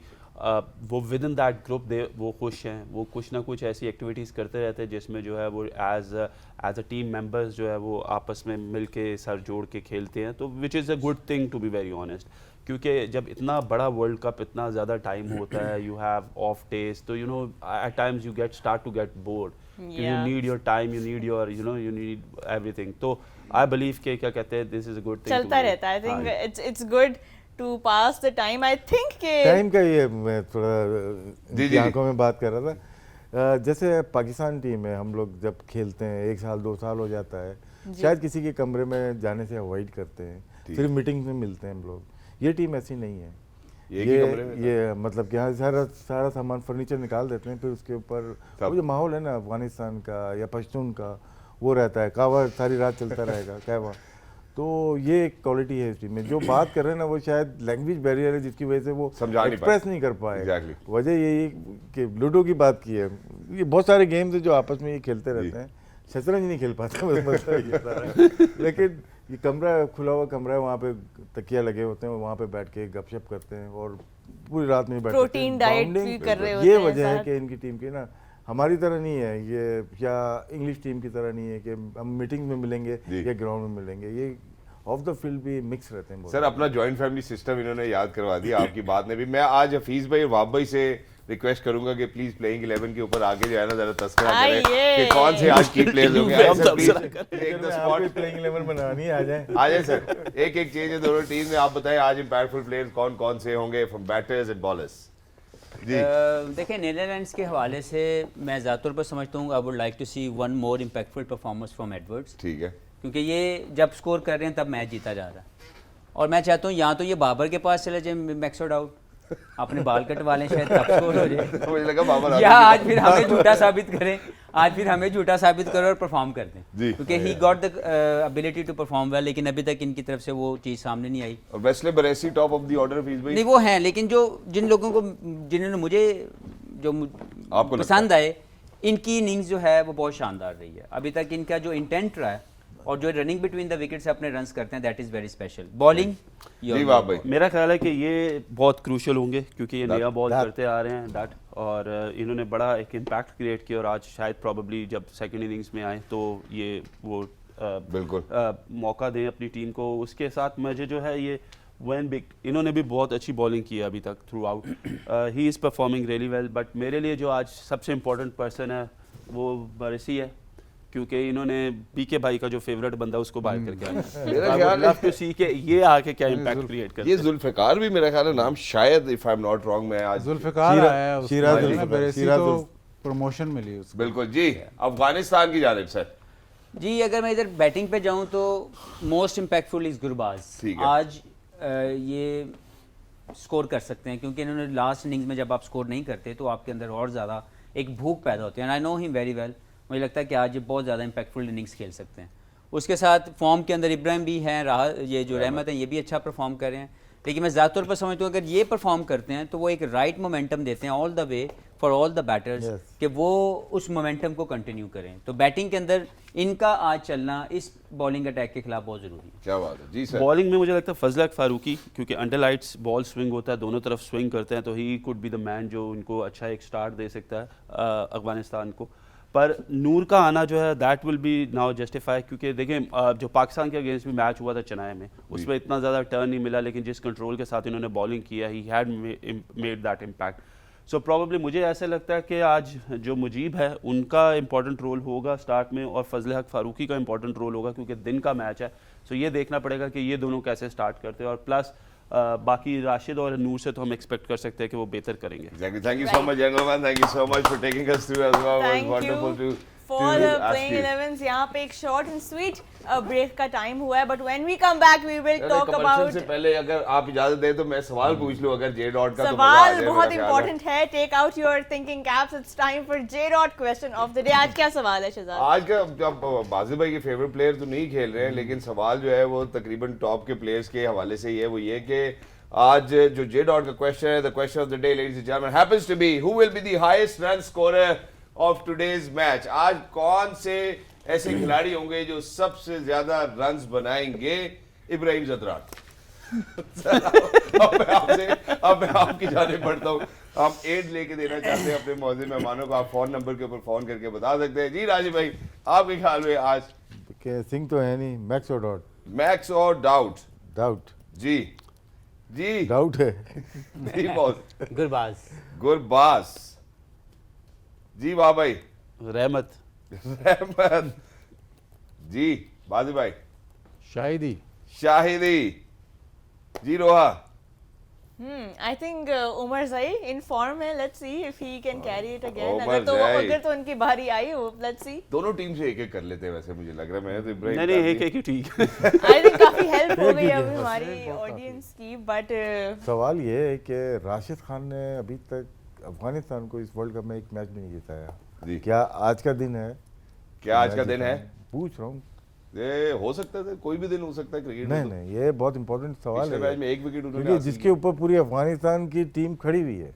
वो विद इन दैट ग्रुप दे वो खुश हैं, वो कुछ ना कुछ ऐसी एक्टिविटीज़ करते रहते हैं जिसमें जो है वो एज अ टीम मेंबर्स जो है वो आपस में मिल के सर जोड़ के खेलते हैं, तो which is a good thing to be very honest. क्योंकि जब इतना बड़ा वर्ल्ड कप, इतना ज़्यादा टाइम होता है, यू हैव ऑफ डेज, तो you know at times you start to get bored, you Yeah. Need your time, you need your you need everything. तो आई बिलीव के क्या कहते हैं, this is a good thing. चलता रहता है। I think it's good to pass the time. I think के टाइम का ये मैं थोड़ा जी, जी। आंखों में बात कर रहा था। जैसे पाकिस्तान टीम है, हम लोग जब खेलते हैं 1 साल 2 साल हो जाता है, शायद किसी के कमरे में जाने से अवॉइड करते हैं, सिर्फ मीटिंग में मिलते हैं हम लोग। ये टीम ऐसी नहीं है। एक ही कमरे में ये मतलब कि यहाँ सारा सामान फर्नीचर निकाल देते हैं, फिर उसके ऊपर वो जो माहौल है ना अफगानिस्तान का या पश्तून का, वो रहता है। कहवा सारी रात चलता रहेगा कहवा। तो ये एक क्वालिटी है इस टीम में। जो बात कर रहे हैं ना, वो शायद लैंग्वेज बैरियर है जिसकी वजह से वो समझा नहीं एक्सप्रेस पाए। नहीं कर पाए। Exactly. वजह यही कि लूडो की बात की है। ये बहुत सारे गेम्स है जो आपस में ये खेलते रहते हैं। शतरंज नहीं खेल पाते बस मसला ये सारा है। लेकिन ये कमरा खुला हुआ कमरा है, वहाँ पे तकिया लगे होते हैं, वहाँ पे बैठ के गपशप करते हैं और पूरी रात नहीं बैठते। Protein diet भी कर रहे होते ये हैं वजह है साथ। कि इनकी टीम की ना हमारी तरह नहीं है ये, या इंग्लिश टीम की तरह नहीं है कि हम मीटिंग में मिलेंगे जी। या ग्राउंड में मिलेंगे। ये ऑफ द फील्ड भी मिक्स रहते हैं बहुत। सर अपना जॉइंट फैमिली सिस्टम इन्होंने याद करवा दिया आपकी बात ने भी। मैं आज हफीज भाई और वाब भाई से रिक्वेस्ट करूंगा कि प्लीज प्लेइंग 11 के ऊपर आगे जो है ना जरा तस्करा करें आइए। कि कौन से आज की प्लेयर्स होंगे। आइए sir, please take the spot. Playing 11 बनानी है, आ जाए। आ जाए सर, एक एक चेंज है दोनों टीम में। आप बताएं आज इंपैक्टफुल प्लेयर्स कौन कौन से होंगे फ्रॉम बैटर्स एंड बॉलर्स। जी देखिए नीदरलैंड्स के हवाले से मैं ज़्यादा तौर पर समझता हूँ I would like to see one more impactful performance from Edwards, ठीक है। क्योंकि ये जब स्कोर कर रहे हैं तब मैच जीता जा रहा है। और मैं चाहता हूँ या तो ये बाबर के पास चले जाए मैक्सवर्ड आउट, अपने बाल कटवा लें, शायद तब स्कोर हो जाए, मुझे लगा बाबर या आज फिर हमें झूठा साबित करें, आज फिर हमें झूठा साबित करें और परफॉर्म कर दें, जी। क्योंकि he got the ability to perform well, लेकिन अभी तक इनकी तरफ से वो चीज़ सामने नहीं आई। और Wesley Barresi top of the order Hafeez भाई। नहीं वो हैं, लेकिन जो जिन लोगों को जिन्होंने मुझे जो आपको लगता पसंद आए, इनकी इनिंग्स जो है वो बहुत शानदार रही है। अभी तक इनका जो इंटेंट रहा है और जो रनिंग बिटवीन द विकेट्स अपने रन्स करते हैं, that is very special. Bowling जी वाह भाई। मेरा ख्याल है कि ये बहुत क्रूशल होंगे क्योंकि ये नया बॉल that- करते आ रहे हैं दैट, और इन्होंने बड़ा एक इम्पैक्ट क्रिएट किया और आज शायद प्रॉबली जब सेकंड इनिंग्स में आए तो ये वो बिल्कुल। मौका दें अपनी टीम को। उसके साथ मुझे जो है ये वैन बिग, इन्होंने भी बहुत अच्छी बॉलिंग की है अभी तक through out. He is performing really well, but मेरे लिए जो आज सबसे इम्पोर्टेंट पर्सन है वो बरेसी है, क्योंकि इन्होंने बीके भाई का जो फेवरेट बंदा उसको बाहर करके मेरा ख्याल है- आया टू सी के ये आके क्या इम्पैक्ट क्रिएट करते ये हैं। जुल्फिकार भी मेरा ख्याल है नाम, शायद if I am not wrong, मैं आज जुल्फिकार शीरा- आया है उसके शीराज बाद में, जुल्फिकार, बरेसी शीराज को जुल्फ- प्रमोशन मिली उसको। बिल्कुल जी। अफगानिस्तान की जानिब सर। जी अगर मैं इधर बैटिंग पे जाऊं तो मोस्ट इम्पैक्टफुल इज गुरबाज। ठीक है। आज ये स्कोर कर सकते हैं, क्योंकि इन्होंने लास्ट इनिंग्स में जब आप स्कोर नहीं करते तो आपके अंदर और ज़्यादा एक भूख पैदा होती है। And I know him very well, मुझे लगता है कि आज ये बहुत ज़्यादा इम्पैक्टफुल इनिंग्स खेल सकते हैं। उसके साथ फॉर्म के अंदर इब्राहिम भी हैं, राह ये जो रहमत हैं ये भी अच्छा परफॉर्म कर रहे हैं, लेकिन मैं ज़्यादा तौर पर समझता हूँ अगर ये परफॉर्म करते हैं तो वो एक राइट मोमेंटम देते हैं all the way for all the batters, कि वो उस मोमेंटम को कंटिन्यू करें। तो बैटिंग के अंदर इनका आज चलना इस बॉलिंग अटैक के खिलाफ बहुत ज़रूरी है। क्या बात है जी सर। बॉलिंग में मुझे लगता है फजल हक फारूकी, क्योंकि अंडर लाइट्स बॉल स्विंग होता है, दोनों तरफ स्विंग करते हैं, तो he could be the man जो उनको अच्छा एक स्टार्ट दे सकता है अफगानिस्तान को। पर नूर का आना जो है that will be now justify, क्योंकि देखें जो पाकिस्तान के अगेंस्ट भी मैच हुआ था चेन्नई में, उसमें इतना ज़्यादा टर्न नहीं मिला, लेकिन जिस कंट्रोल के साथ इन्होंने बॉलिंग किया, he had made that impact. So probably मुझे ऐसा लगता है कि आज जो मुजीब है उनका इंपॉर्टेंट रोल होगा स्टार्ट में, और फजल हक फारूकी का इंपॉर्टेंट रोल होगा क्योंकि दिन का मैच है। सो ये देखना पड़ेगा कि ये दोनों कैसे स्टार्ट करते हैं, और प्लस बाकी राशिद और नूर से तो हम एक्सपेक्ट कर सकते हैं कि वो बेहतर करेंगे। Exactly. Thank you so much, gentlemen. Thank you so much for taking us through as well. It was Thank wonderful you. to For to the ask playing you. 11s, यहाँ पे एक short and sweet break का time हुआ है, but when we come back we will talk commercial about से पहले अगर आप इजाजत दें तो मैं सवाल पूछ लूं अगर जे डॉट का तो मजा आ सवाल जाए, बहुत मेरा ख्याल है। important है. Take out your thinking caps. It's time for J Dot question of the day. आज क्या सवाल है शहजाद? आज का अब बाजिल भाई के फेवरेट प्लेयर तो नहीं खेल रहे हैं लेकिन सवाल जो है वो तकरीबन टॉप के प्लेयर्स के हवाले से ही है, वो ये कि आज जो जे डॉट का क्वेश्चन है, the question of the day ladies and gentleman happens to be who will be the highest run scorer of today's match. आज कौन से ऐसे खिलाड़ी होंगे जो सबसे ज्यादा रन्स बनाएंगे? इब्राहिम जदरान। अब मैं आपकी जानिब बढ़ता हूँ। हम एड लेके देना चाहते हैं अपने मौजूद मेहमानों को। आप फोन नंबर के ऊपर फोन करके बता सकते हैं। जी राजीव भाई, आपके ख्याल में आज कि सिंह तो है नहीं, मैक्स और डॉट? मैक्स और डाउट? डाउट जी जी डाउट है। जी बॉस गुरबाज। गुरबाज। जी वाह भाई। रहमत। रहमत। जी बाजी भाई। शाहिदी। शाहिदी। जी रोहा। I think Umar Zai in form है. Let's see if he can carry it again. Umar Zai. अगर तो उनकी बारी आई हो, let's see. दोनों टीम से एक एक कर लेते हैं वैसे मुझे लग रहा है। मैंने तो इब्राहिम नहीं नहीं एक एक ही ठीक है। I think काफी हेल्प हो गई अभी हमारी ऑडियंस की, but सवाल ये है कि राशिद खान ने अभी तक अफगानिस्तान को इस वर्ल्ड कप में एक मैच भी नहीं जिताया। जी। क्या आज का दिन है? क्या आज का दिन है? पूछ रहा हूँ। ये हो सकता है, कोई भी दिन हो सकता है क्रिकेट में। नहीं नहीं, ये बहुत इंपॉर्टेंट सवाल पिछले मैच है में एक विकेट उन्होंने क्योंकि हासिल जिसके ऊपर पूरी अफगानिस्तान की टीम खड़ी हुई है,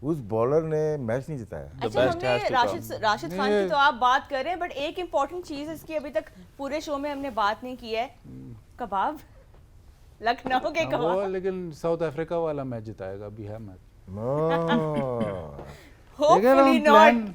उस बॉलर ने मैच नहीं जिताया। अच्छा best has हमने to राशिद खान की तो आप बात कर रहे हैं, बट एक इम्पोर्टेंट चीज इसकी अभी तक पूरे शो में हमने बात नहीं की है। कबाब, लखनऊ के वो कबाब। लेकिन साउथ अफ्रीका वाला मैच जिताएगा, अभी है मैच। Hopefully not.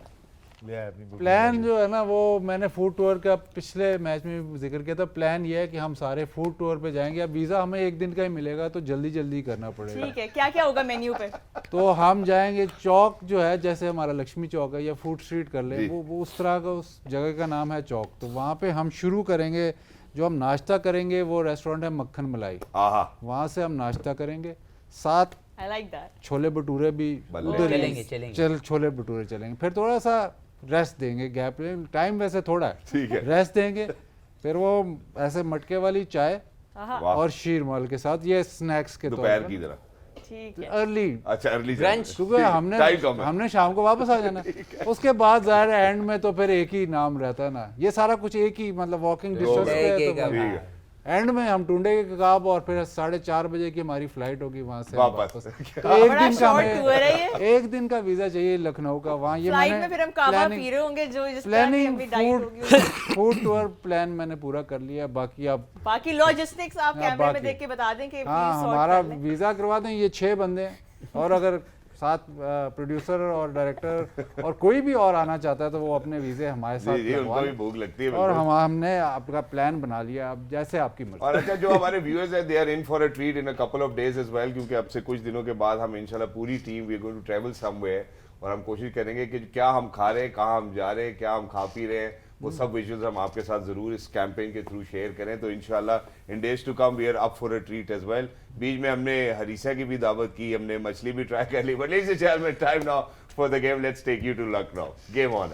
प्लान जो है ना वो मैंने फूड टूर का पिछले मैच में जिक्र किया था। प्लान ये है कि हम सारे फूड टूर पे जाएंगे। अब वीज़ा हमें एक दिन का ही मिलेगा तो जल्दी जल्दी करना पड़ेगा। ठीक है, क्या क्या होगा मेन्यू पे? तो हम जाएंगे चौक जो है, जैसे हमारा लक्ष्मी चौक है या फूड स्ट्रीट कर ले, जी। वो उस तरह का उस जगह का नाम है चौक। तो वहाँ पे हम शुरू करेंगे। जो हम नाश्ता करेंगे वो रेस्टोरेंट है मक्खन मलाई, आहा वहाँ से हम नाश्ता करेंगे। साथ I like that. Chole bhature भी बल्ले। उधर ही चलेंगे। छोले भटूरे चलेंगे। फिर थोड़ा सा रेस्ट देंगे, गैप टाइम वैसे थोड़ा है, ठीक है। रेस्ट देंगे। फिर वो ऐसे मटके वाली चाय आहा, वाह। और शीर माल के साथ, ये स्नैक्स के तौर दोपहर पर की तरह। ठीक है। अर्ली। अच्छा अर्ली Brunch। सुबह हमने शाम को वापस आ जाना। उसके बाद जाहिर है एंड में तो फिर एक ही नाम रहता है ना, ये सारा कुछ एक ही मतलब वॉकिंग डिस्टेंस पे है। एक- तो एक- ठीक है। एंड में हम टुंडे के कबाब और फिर 4:30 बजे की हमारी फ्लाइट होगी वहां से वापस। तो एक बड़ा दिन का short हमें- tour है ये। एक दिन का वीजा चाहिए लखनऊ का। वहाँ ये फ्लाइट मैंने में फिर हम काबा planning- पी रहे होंगे जो जिस तरह की प्लानिंग हमारी डाइट होगी। फूड टूर प्लान मैंने पूरा कर लिया। बाकी अब बाकी लॉजिस्टिक्स आप हाँ, कैमरे में बाकी। देख के बता दें कि हाँ please sort हमारा कर लें। वीज़ा करवा दें। ये 6 बंदे हैं और अगर साथ प्रोड्यूसर और डायरेक्टर और कोई भी और आना चाहता है तो वो अपने वीज़े हमारे साथ जी जी लगवा उनको भी लें। भूख लगती है और बिल्कुल। हमने आपका प्लान बना लिया, अब जैसे आपकी मर्जी। और अच्छा जो हमारे व्यूअर्स हैं they are in for a treat in a couple of days as well, क्योंकि अब से कुछ दिनों के बाद हम इंशाल्लाह पूरी team we are going to travel somewhere और हम कोशिश करेंगे कि क्या हम खा रहे हैं, कहाँ हम जा रहे हैं, क्या हम खा पी रहे हैं, वो सब विजुअल्स हम आपके साथ जरूर इस कैंपेन के थ्रू शेयर करें। तो इंशाल्लाह in days to come we are up for a treat as well. बीच में हमने हरीसा की भी दावत की, हमने मछली भी ट्राई कर ली। But let's time now for the game, let's take you to Lucknow. Game on.